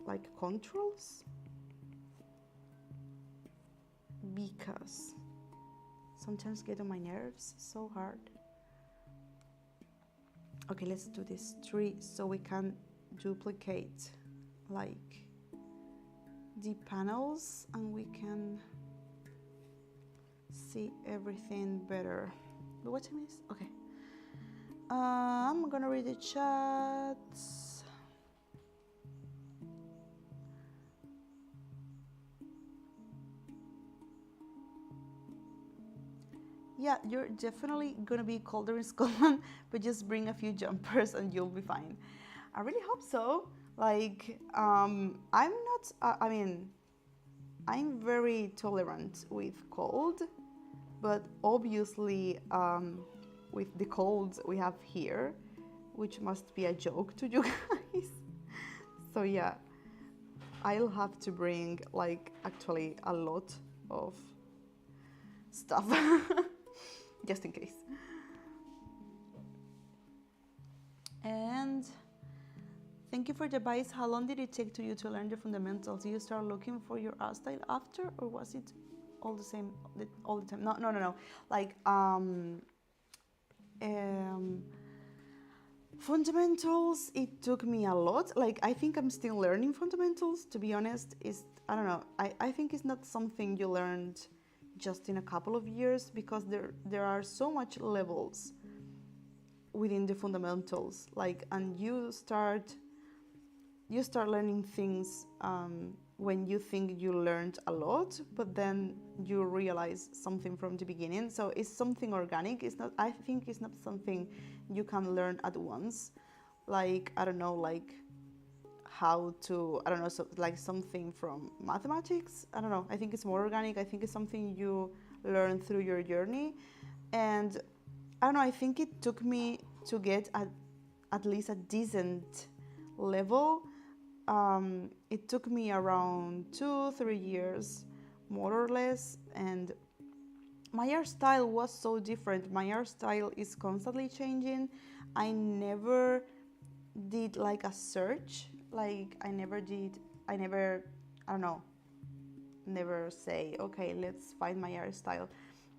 like controls, because sometimes get on my nerves so hard. Okay, let's do this tree so we can duplicate like the panels and we can see everything better. But what time is? Okay. I'm gonna read the chats. Yeah, you're definitely gonna be colder in Scotland, but just bring a few jumpers and you'll be fine. I really hope so. Like, I'm not, I mean, I'm very tolerant with cold, but obviously with the colds we have here, which must be a joke to you guys. So yeah, I'll have to bring like actually a lot of stuff, just in case. And thank you for the advice. How long did it take to you to learn the fundamentals? Did you start looking for your art style after, or was it all the same all the time? No. Like fundamentals, it took me a lot. Like, I think I'm still learning fundamentals, to be honest. I don't know. I think it's not something you learned just in a couple of years, because there are so much levels within the fundamentals. Like, and you start learning things when you think you learned a lot, but then you realize something from the beginning. So it's something organic. I think it's not something you can learn at once. Like, I don't know, like how to, I don't know, so like something from mathematics. I don't know. I think it's more organic. I think it's something you learn through your journey. And I don't know, I think it took me to get at least a decent level. It took me around 2-3 years, more or less, and my art style was so different. My art style is constantly changing. I never did like a search. Like, I never, I don't know, never say, okay, let's find my art style.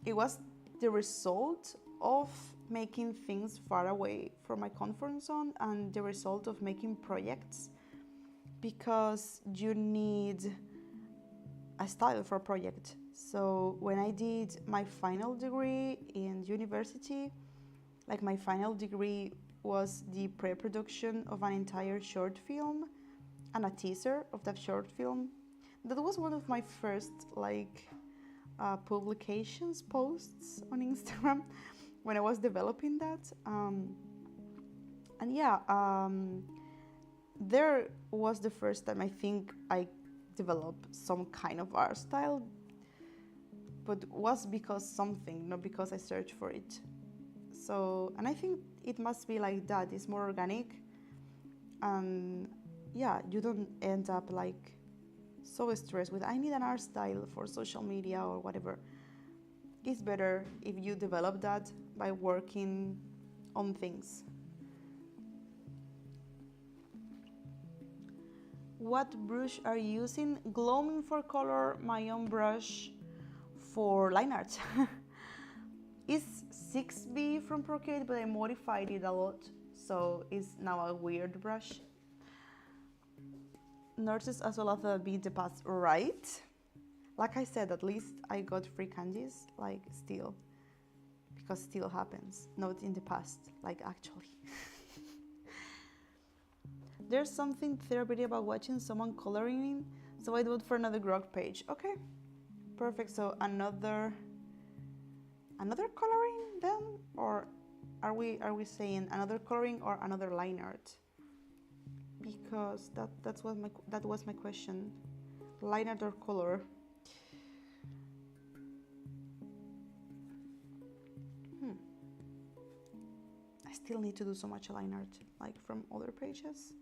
It was the result of making things far away from my comfort zone, and the result of making projects, because you need a style for a project. So when I did my final degree in university, like, my final degree was the pre-production of an entire short film and a teaser of that short film. That was one of my first publications, posts on Instagram when I was developing that. There was the first time I think I developed some kind of art style, but was because something, not because I searched for it. So, and I think it must be like that. It's more organic, and yeah, you don't end up like so stressed with, I need an art style for social media or whatever. It's better if you develop that by working on things. What brush are you using? Gloaming for color, my own brush for line art. It's 6B from Procreate, but I modified it a lot, so it's now a weird brush. Nurses as well as beat the past, right? Like I said, at least I got free candies, like, still, because still happens, not in the past, like, actually. There's something therapeutic about watching someone coloring, so I do it for another Grog page. Okay, perfect. So another coloring then, or are we saying another coloring or another line art? Because that was my question. Line art or color? I still need to do so much line art, like, from other pages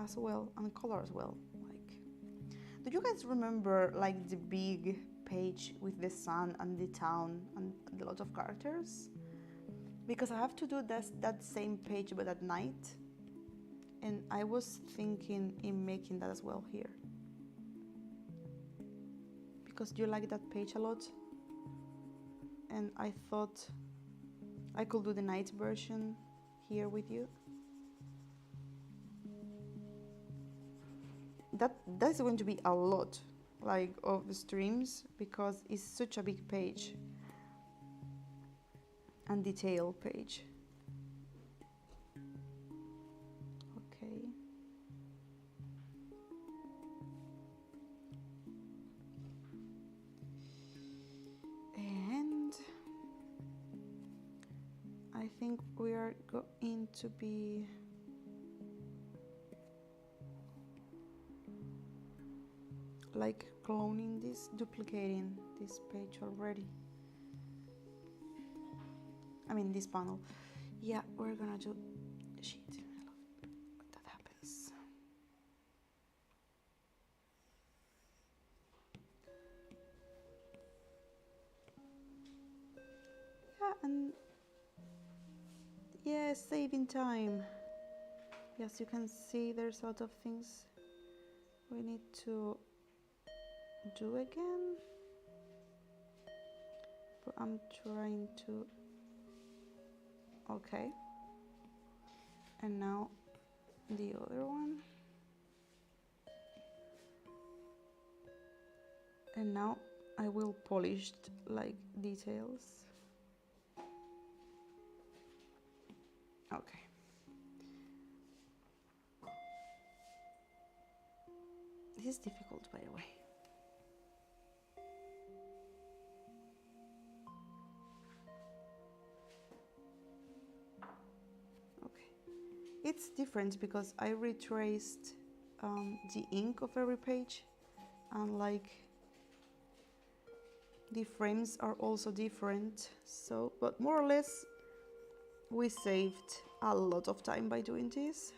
as well, and color as well. Like, do you guys remember like the big page with the sun and the town and a lot of characters? Because I have to do that same page but at night, and I was thinking in making that as well here, because you like that page a lot, and I thought I could do the night version here with you. That's going to be a lot, like, of streams, because it's such a big page and detail page. Okay. And I think we are going to be like cloning this, duplicating this page already. I mean, this panel. Yeah, we're gonna do shit. What that happens. And yeah, saving time. Yes, you can see there's a lot of things we need to do again. But I'm trying to... Okay. And now the other one. And now I will polish like details. Okay. This is difficult, by the way. Okay. It's different because I retraced the ink of every page, and like the frames are also different. So, but more or less, we saved a lot of time by doing this.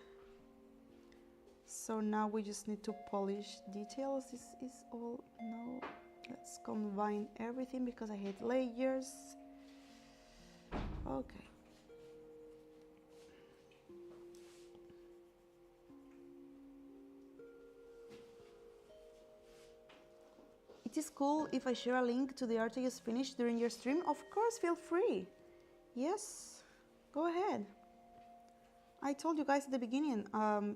So now we just need to polish details. This is all. No, let's combine everything because I hate layers. Okay. It is cool if I share a link to the art I just finished during your stream. Of course, feel free. Yes, go ahead. I told you guys at the beginning,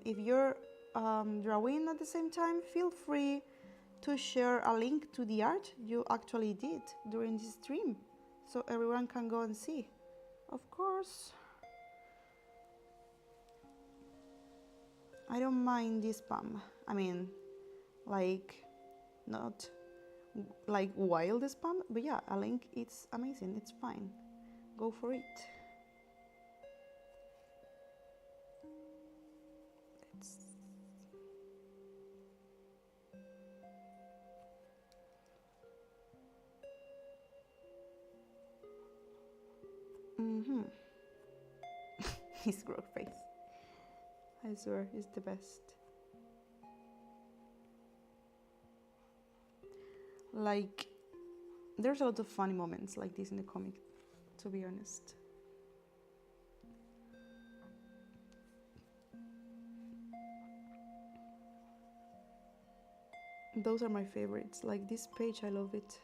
if you're drawing at the same time, feel free to share a link to the art you actually did during this stream, so everyone can go and see. Of course. I don't mind this spam. I mean, like, not like wild spam, but yeah, a link, it's amazing, it's fine. Go for it. His Grog face. I swear, he's the best. Like, there's a lot of funny moments like this in the comic, to be honest. Those are my favorites. Like this page, I love it.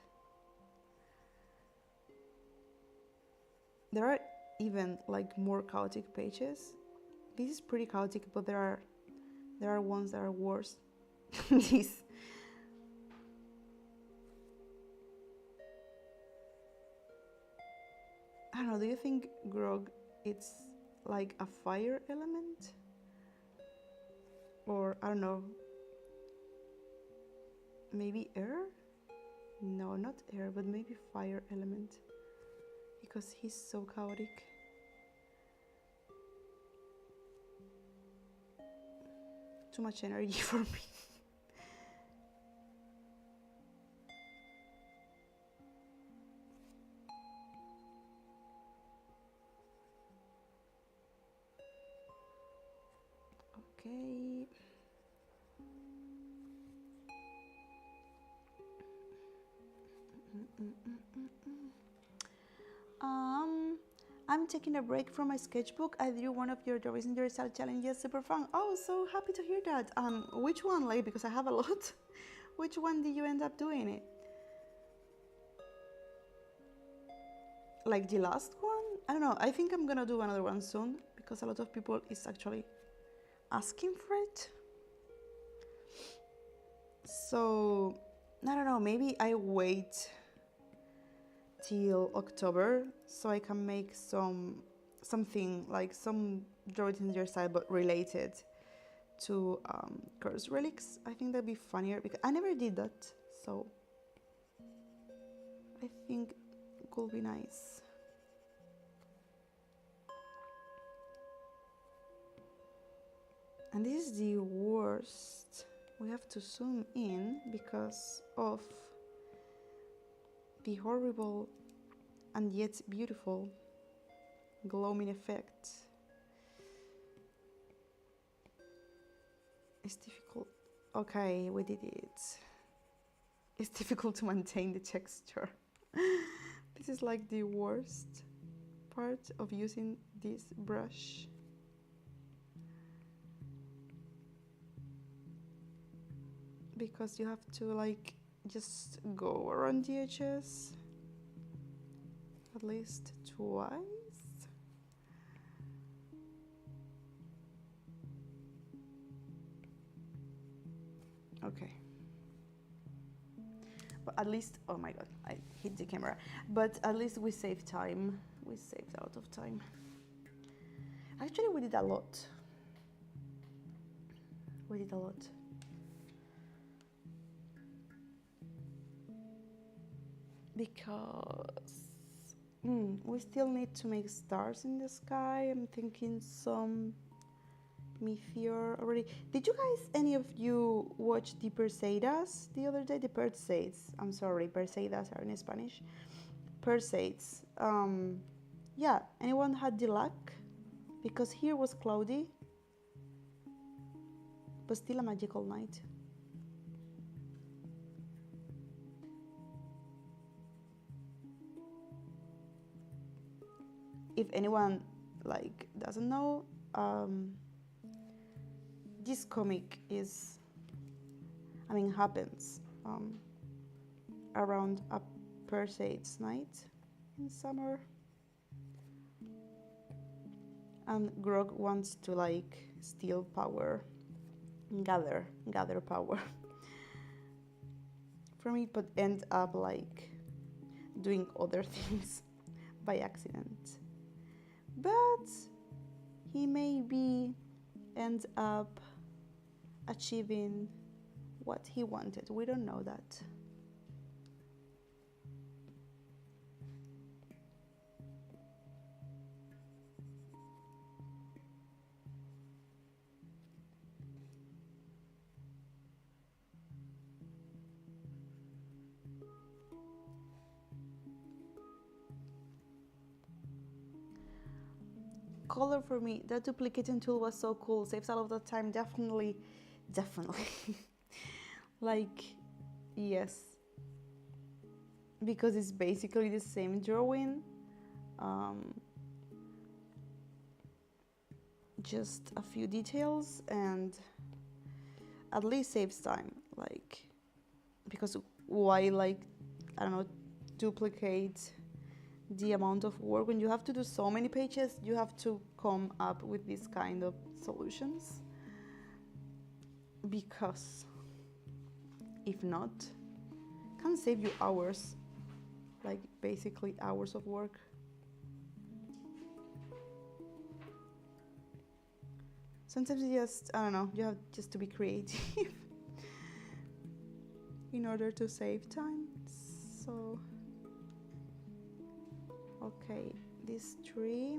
There are even like more chaotic pages. This is pretty chaotic, but there are ones that are worse. This. I don't know, do you think Grog it's like a fire element? Or I don't know, maybe air? No, not air, but maybe fire element. Because he's so chaotic. Too much energy for me. Okay. I'm taking a break from my sketchbook. I drew one of your drawings in your style challenges. Super fun. Oh, so happy to hear that. Which one, like, because I have a lot. Which one did you end up doing it? Like the last one? I don't know. I think I'm gonna do another one soon because a lot of people is actually asking for it. So I don't know, maybe I wait till October so I can make something like some drawings in your style but related to curse relics. I think that'd be funnier because I never did that, so I think it could be nice. And this is the worst. We have to zoom in because of the horrible and yet beautiful gloaming effect. It's difficult. Okay, we did it. It's difficult to maintain the texture. This is like the worst. part of using this brush. Because you have to like just go around the edges at least twice. Okay. But at least, oh my god, I hit the camera. But at least we saved time. We saved a lot of time. Actually, we did a lot. We did a lot. Because we still need to make stars in the sky. I'm thinking some meteor already. Did you guys, any of you, watch the Perseidas the other day? The Perseids. I'm sorry, Perseidas are in Spanish. Perseids. Yeah, anyone had the luck? Because here was cloudy, but still a magical night. If anyone like doesn't know, this comic is, I mean, happens around a Perseids night in summer, and Grog wants to like steal power, gather power from it, but end up like doing other things by accident. But he maybe ends up achieving what he wanted. We don't know that. Color for me, that duplicating tool was so cool, saves a lot of time, definitely. Like, yes, because it's basically the same drawing, just a few details, and at least saves time, like, because why, like, I don't know, duplicate the amount of work when you have to do so many pages. You have to come up with this kind of solutions, because if not, it can save you hours, like basically hours of work. Sometimes you just, I don't know, you have just to be creative in order to save time. So okay, this tree.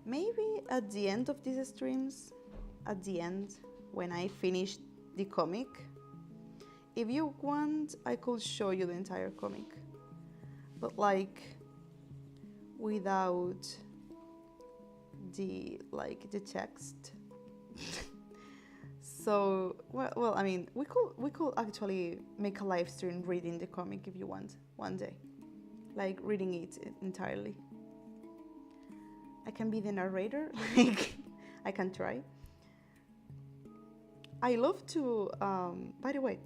Maybe at the end of these streams, at the end, when I finish the comic, if you want, I could show you the entire comic, but like without the text. So well, I mean, we could actually make a live stream reading the comic if you want one day, like reading it entirely. I can be the narrator, like I can try. I love to, by the way,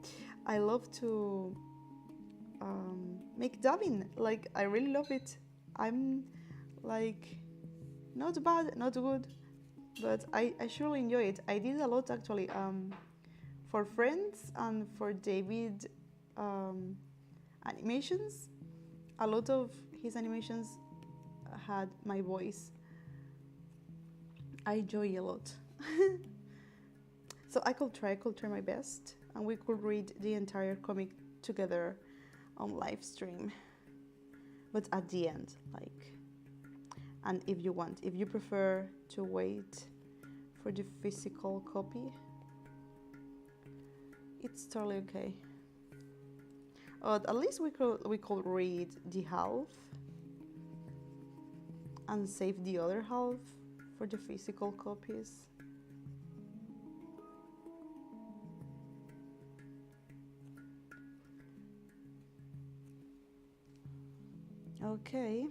I love to make dubbing. Like, I really love it. I'm like, not bad, not good, but I surely enjoy it. I did a lot actually for Friends and for David animations. A lot of his animations had my voice. I enjoy a lot. So I could try my best, and we could read the entire comic together on live stream. But at the end, like, and if you want, if you prefer to wait for the physical copy, it's totally okay. At least we could read the half and save the other half for the physical copies. Okay.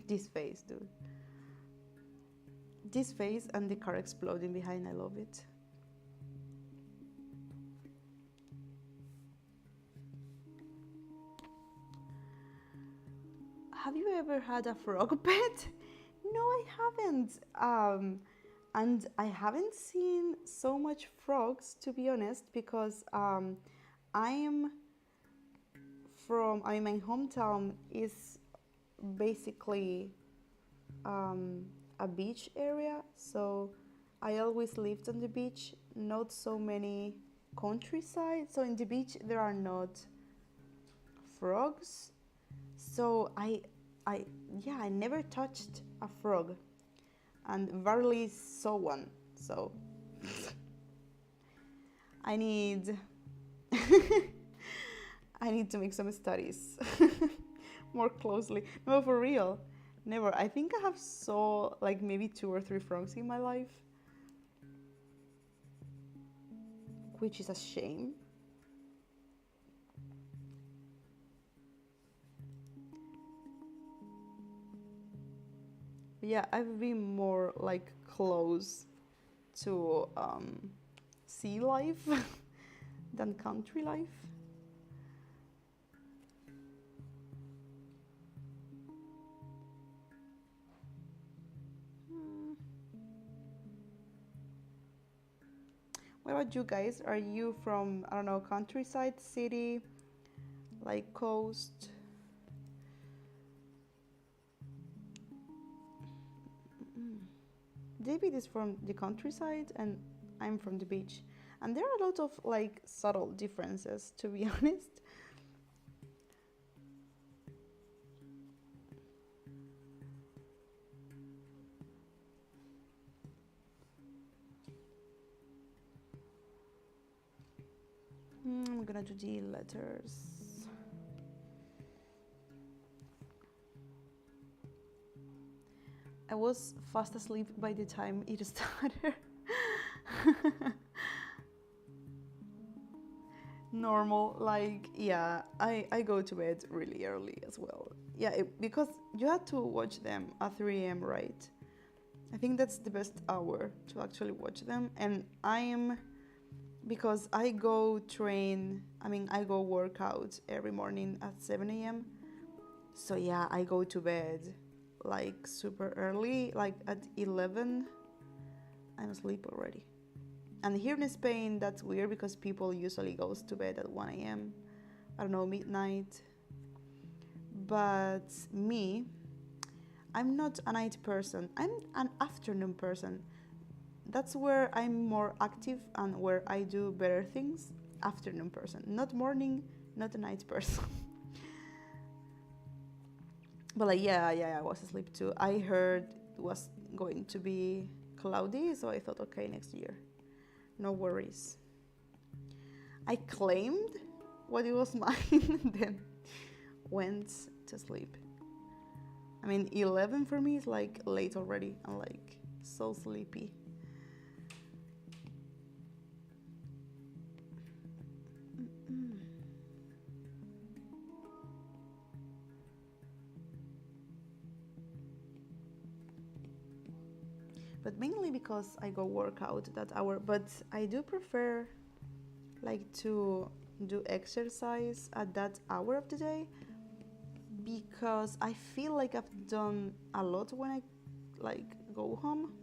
This face, dude. This face and the car exploding behind, I love it. Have you ever had a frog pet? No, I haven't. And I haven't seen so much frogs, to be honest, because I'm my hometown is basically a beach area, so I always lived on the beach, not so many countryside. So in the beach there are not frogs. So I never touched a frog and rarely saw one. So I need I need to make some studies more closely. No, for real. Never. I think I have saw like maybe 2 or 3 frogs in my life, which is a shame. Yeah, I've been more like close to sea life than country life. What about you guys? Are you from, I don't know, countryside, city, like coast? David is from the countryside and I'm from the beach. And there are a lot of like subtle differences, to be honest. I'm gonna do the letters. I was fast asleep by the time it started. Normal, like, yeah, I go to bed really early as well. Yeah, because you had to watch them at 3 a.m., right? I think that's the best hour to actually watch them. And because I go I go work out every morning at 7 a.m. So yeah, I go to bed like super early, like at 11, I'm asleep already. And here in Spain, that's weird because people usually goes to bed at 1 a.m. I don't know, midnight. But me, I'm not a night person. I'm an afternoon person. That's where I'm more active and where I do better things. Afternoon person, not morning, not a night person. But like, yeah, I was asleep too. I heard it was going to be cloudy, so I thought, okay, next year. No worries. I claimed what it was mine, then went to sleep. I mean, 11 for me is like late already. I'm like so sleepy. But mainly because I go work out that hour. But I do prefer like to do exercise at that hour of the day because I feel like I've done a lot when I like go home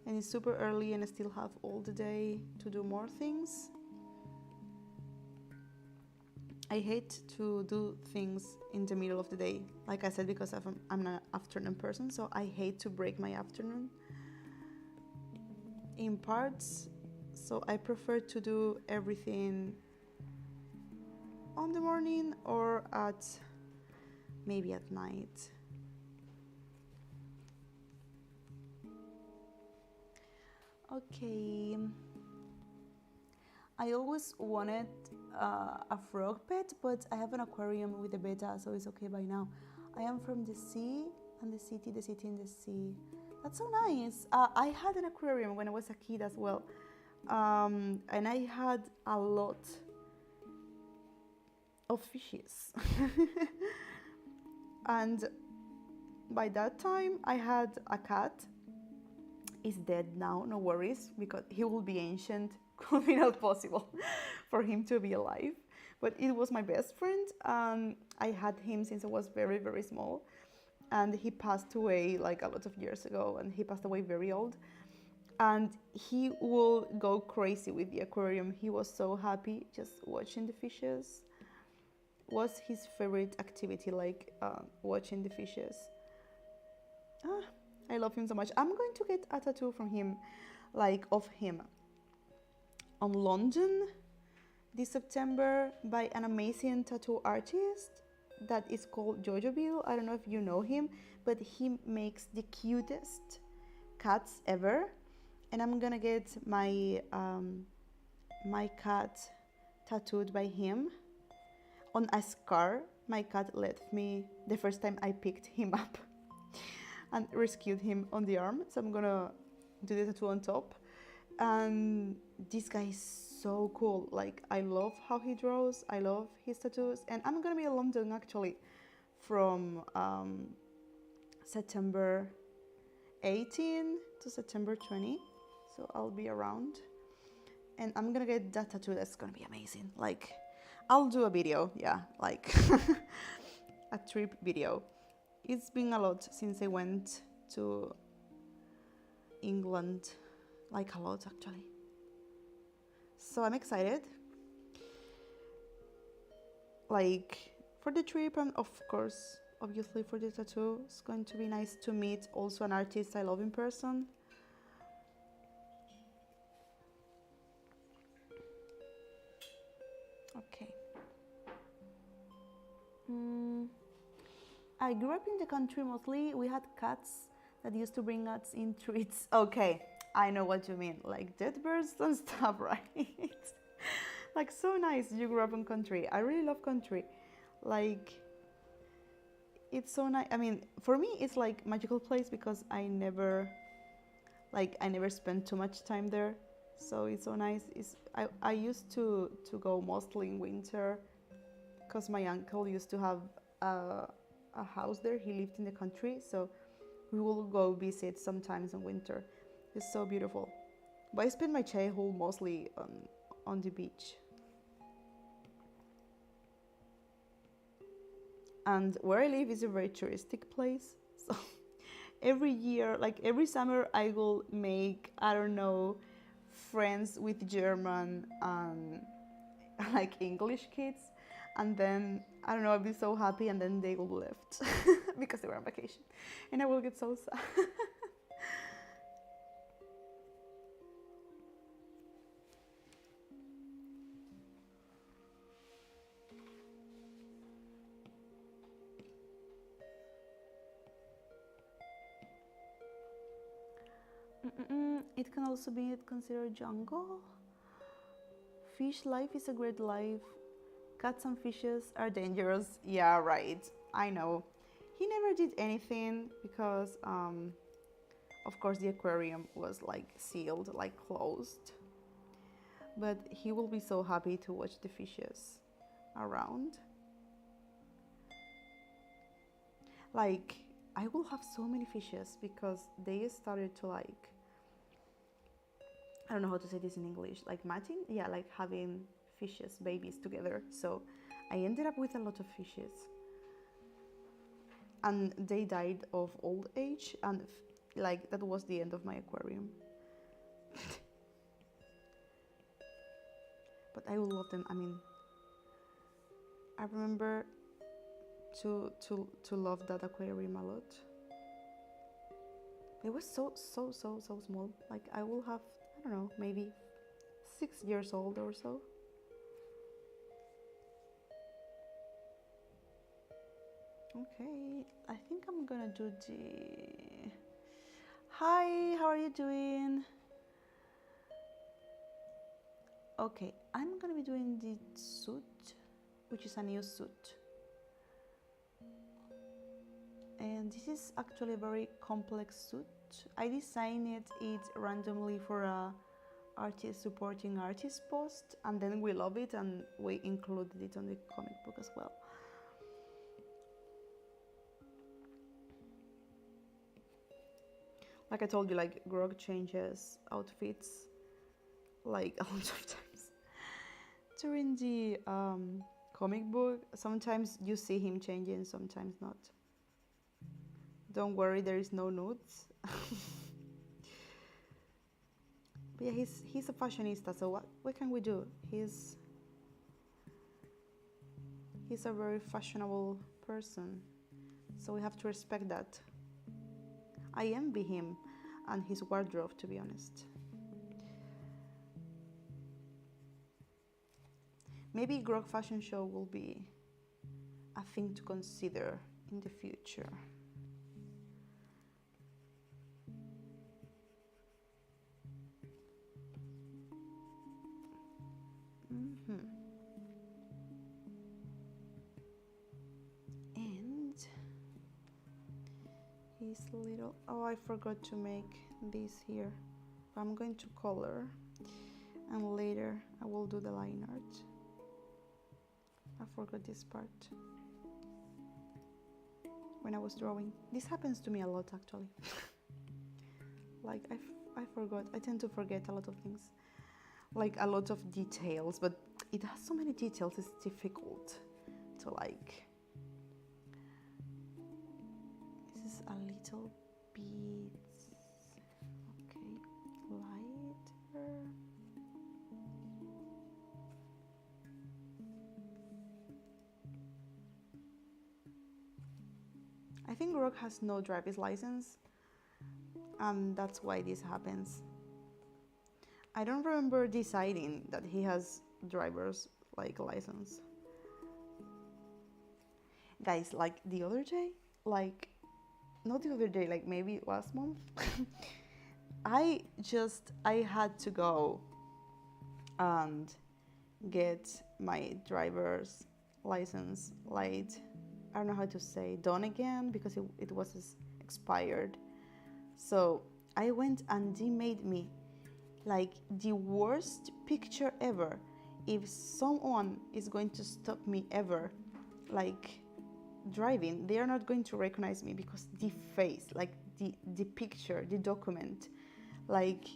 and it's super early and I still have all the day to do more things. I hate to do things in the middle of the day, like I said, because I'm an afternoon person, so I hate to break my afternoon in parts, so I prefer to do everything on the morning or maybe at night. Okay, I always wanted a frog pet, but I have an aquarium with a betta, so it's okay by now. I am from the sea and the city in the sea. That's so nice. I had an aquarium when I was a kid as well. And I had a lot of fishes. And by that time I had a cat. He's dead now, no worries, because he will be ancient. Could be not possible for him to be alive. But it was my best friend, and I had him since I was very, very small. And he passed away like a lot of years ago, and he passed away very old. And he will go crazy with the aquarium. He was so happy just watching the fishes. Was his favorite activity, like watching the fishes. I love him so much. I'm going to get a tattoo from him, like of him, on London this September by an amazing tattoo artist that is called Jojo Bill. I don't know if you know him, but he makes the cutest cats ever. And I'm gonna get my my cat tattooed by him on a scar my cat left me the first time I picked him up and rescued him on the arm. So I'm gonna do the tattoo on top. And this guy is so cool. Like, I love how he draws, I love his tattoos. And I'm gonna be in London actually from September 18 to September 20. So I'll be around. And I'm gonna get that tattoo. That's gonna be amazing. Like, I'll do a video, yeah, like a trip video. It's been a lot since I went to England, like a lot actually. So I'm excited, like for the trip, and of course, obviously for the tattoo. It's going to be nice to meet also an artist I love in person. Okay. I grew up in the country mostly. We had cats that used to bring us in treats. Okay, I know what you mean, like dead birds and stuff, right? Like, so nice you grew up in country. I really love country. Like, it's so nice. I mean, for me, it's like magical place because I never spent too much time there. So it's so nice. I used to go mostly in winter because my uncle used to have a house there. He lived in the country, so we will go visit sometimes in winter. It's so beautiful. But I spent my childhood mostly on the beach. And where I live is a very touristic place. So every year, like every summer, I will make, I don't know, friends with German and like English kids. And then, I don't know, I'll be so happy, and then they will left because they were on vacation. And I will get so sad. It can also be considered jungle. Fish life is a great life. Cats and fishes are dangerous. Yeah, right. I know. He never did anything because, of course, the aquarium was like sealed, like closed. But he will be so happy to watch the fishes around. Like, I will have so many fishes because they started to like, I don't know how to say this in English, like matting? Yeah, like having fishes, babies together. So I ended up with a lot of fishes. And they died of old age, and like that was the end of my aquarium. But I will love them. I mean, I remember to love that aquarium a lot. It was so small. Like, I will have, I don't know, maybe 6 years old or so. Okay, I think I'm gonna do the... Hi, how are you doing? Okay, I'm gonna be doing the suit, which is a new suit. And this is actually a very complex suit. I designed it randomly for a artist supporting artist post, and then we love it and we included it on the comic book as well. Like I told you, like Grog changes outfits like a lot of times during the comic book. Sometimes you see him changing, sometimes not. Don't worry, there is no nudes. But yeah, he's a fashionista, so what can we do? He's a very fashionable person, so we have to respect that. I envy him and his wardrobe, to be honest. Maybe Grog fashion show will be a thing to consider in the future. And his little, oh, I forgot to make this here. I'm going to color, and later I will do the line art. I forgot this part when I was drawing. This happens to me a lot, actually. Like I forgot. I tend to forget a lot of things, like a lot of details, but it has so many details, it's difficult to like. This is a little bit, okay, lighter. I think Grog has no driver's license, and that's why this happens. I don't remember deciding that he has driver's license. Guys, like the other day, like not the other day, like maybe last month, I had to go and get my driver's license, like, I don't know how to say, done again, because it was expired. So I went and they made me like the worst picture ever. If someone is going to stop me ever, like driving, they are not going to recognize me, because the face, like the picture, the document, like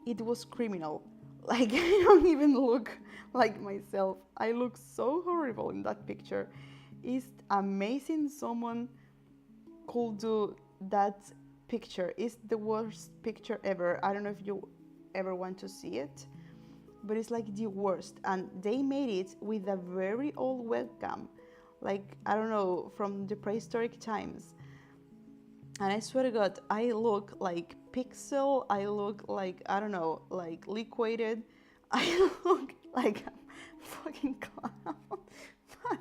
it was criminal. Like I don't even look like myself. I look so horrible in that picture. It's amazing someone could do that picture. It's the worst picture ever. I don't know if you ever want to see it, but it's like the worst. And they made it with a very old webcam, like, I don't know, from the prehistoric times. And I swear to God, I look like pixel, I look like, I don't know, like liquidated. I look like a fucking clown. But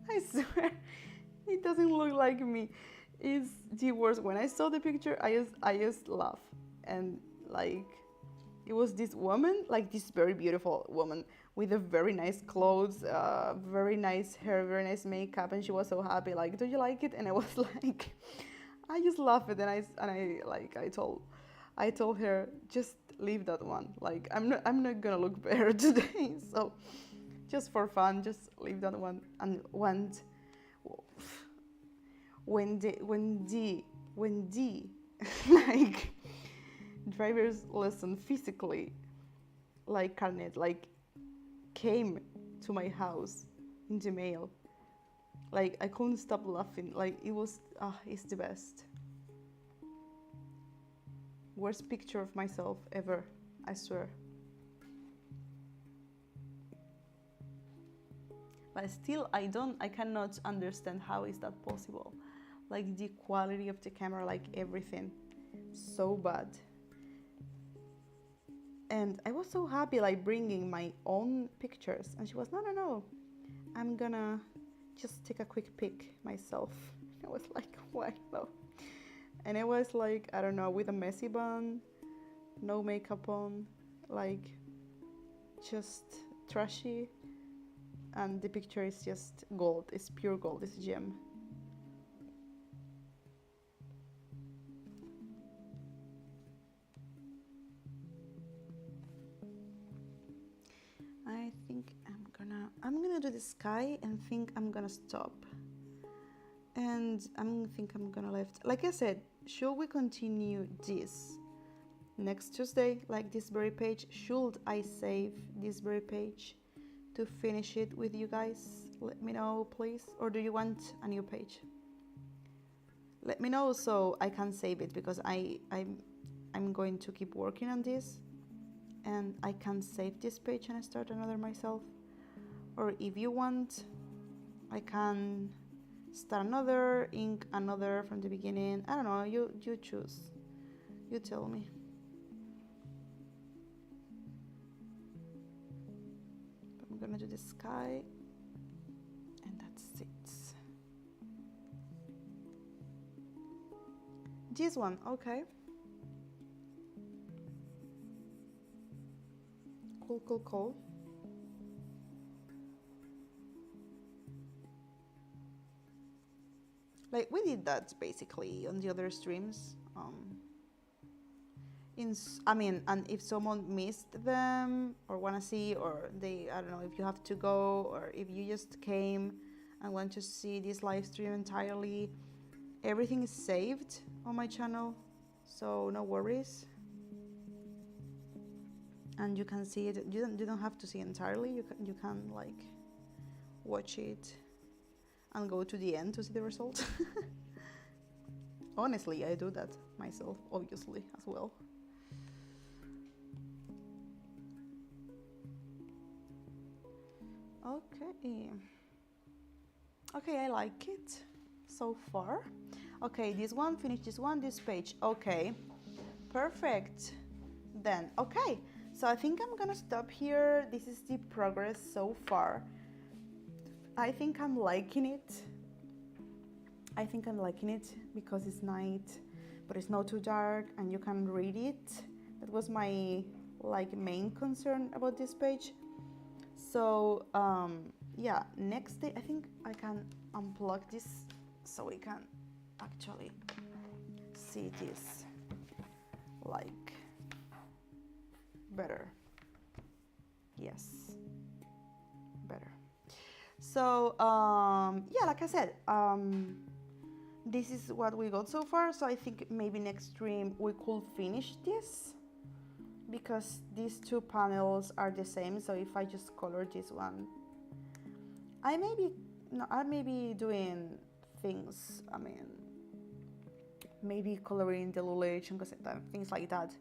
I swear, it doesn't look like me. It's the worst. When I saw the picture, I just laugh. And like, it was this woman, like this very beautiful woman with a very nice clothes, very nice hair, very nice makeup, and she was so happy. Like, do you like it? And I was like, I just laughed, and I told her, just leave that one. Like, I'm not gonna look better today. So, just for fun, just leave that one. And when the like driver's lesson physically, like carnet, like came to my house in the mail, like I couldn't stop laughing. Like it was, it's the best. Worst picture of myself ever, I swear. But still, I cannot understand how is that possible. Like the quality of the camera, like everything, so bad. And I was so happy, like bringing my own pictures, and she was, no, I'm gonna just take a quick pic myself. I was like, why no? And it was like, I don't know, with a messy bun, no makeup on, like just trashy, and the picture is just gold. It's pure gold. It's a gem. think I'm gonna do the sky and think I'm gonna stop. And think I'm gonna left. Like I said, should we continue this next Tuesday, like this very page? Should I save this very page to finish it with you guys? Let me know, please. Or do you want a new page? Let me know so I can save it, because I'm going to keep working on this, and I can save this page and start another myself. Or if you want, I can start another, ink another from the beginning. I don't know, you choose. You tell me. I'm gonna do the sky, and that's it. This one, okay. Cool. Like, we did that basically on the other streams. And if someone missed them or wanna see, or I don't know, if you have to go, or if you just came and want to see this live stream entirely, everything is saved on my channel, so no worries. And you can see it. You don't have to see it entirely. You can like watch it and go to the end to see the result. Honestly, I do that myself, obviously, as well. Okay, I like it so far. Okay, this one, finish this one, this page. Okay, perfect. Then, okay, so I think I'm gonna stop here. This is the progress so far. I think I'm liking it. Because it's night, but it's not too dark and you can read it. That was my main concern about this page. So yeah, next day I think I can unplug this so we can actually see this better. Yes, better. So yeah, like I said, this is what we got so far. So I think maybe next stream we could finish this, because these two panels are the same. So if I just color this one, I may be doing things, maybe coloring the lullage and things like that,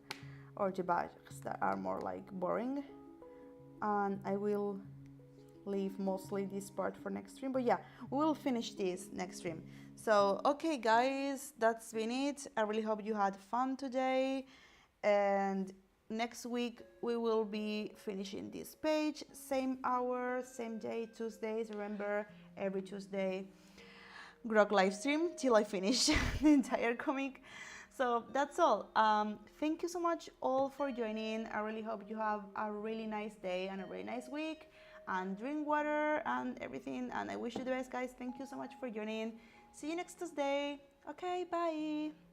or the bags that are more boring, and I will leave mostly this part for next stream. But yeah, we will finish this next stream. So okay guys, that's been it. I really hope you had fun today, and next week we will be finishing this page, same hour, same day, Tuesdays. Remember, every Tuesday, Grog live stream till I finish the entire comic. So that's all. Thank you so much all for joining. I really hope you have a really nice day and a really nice week, and drink water and everything, and I wish you the best, guys. Thank you so much for joining. See you next Tuesday. Okay, bye.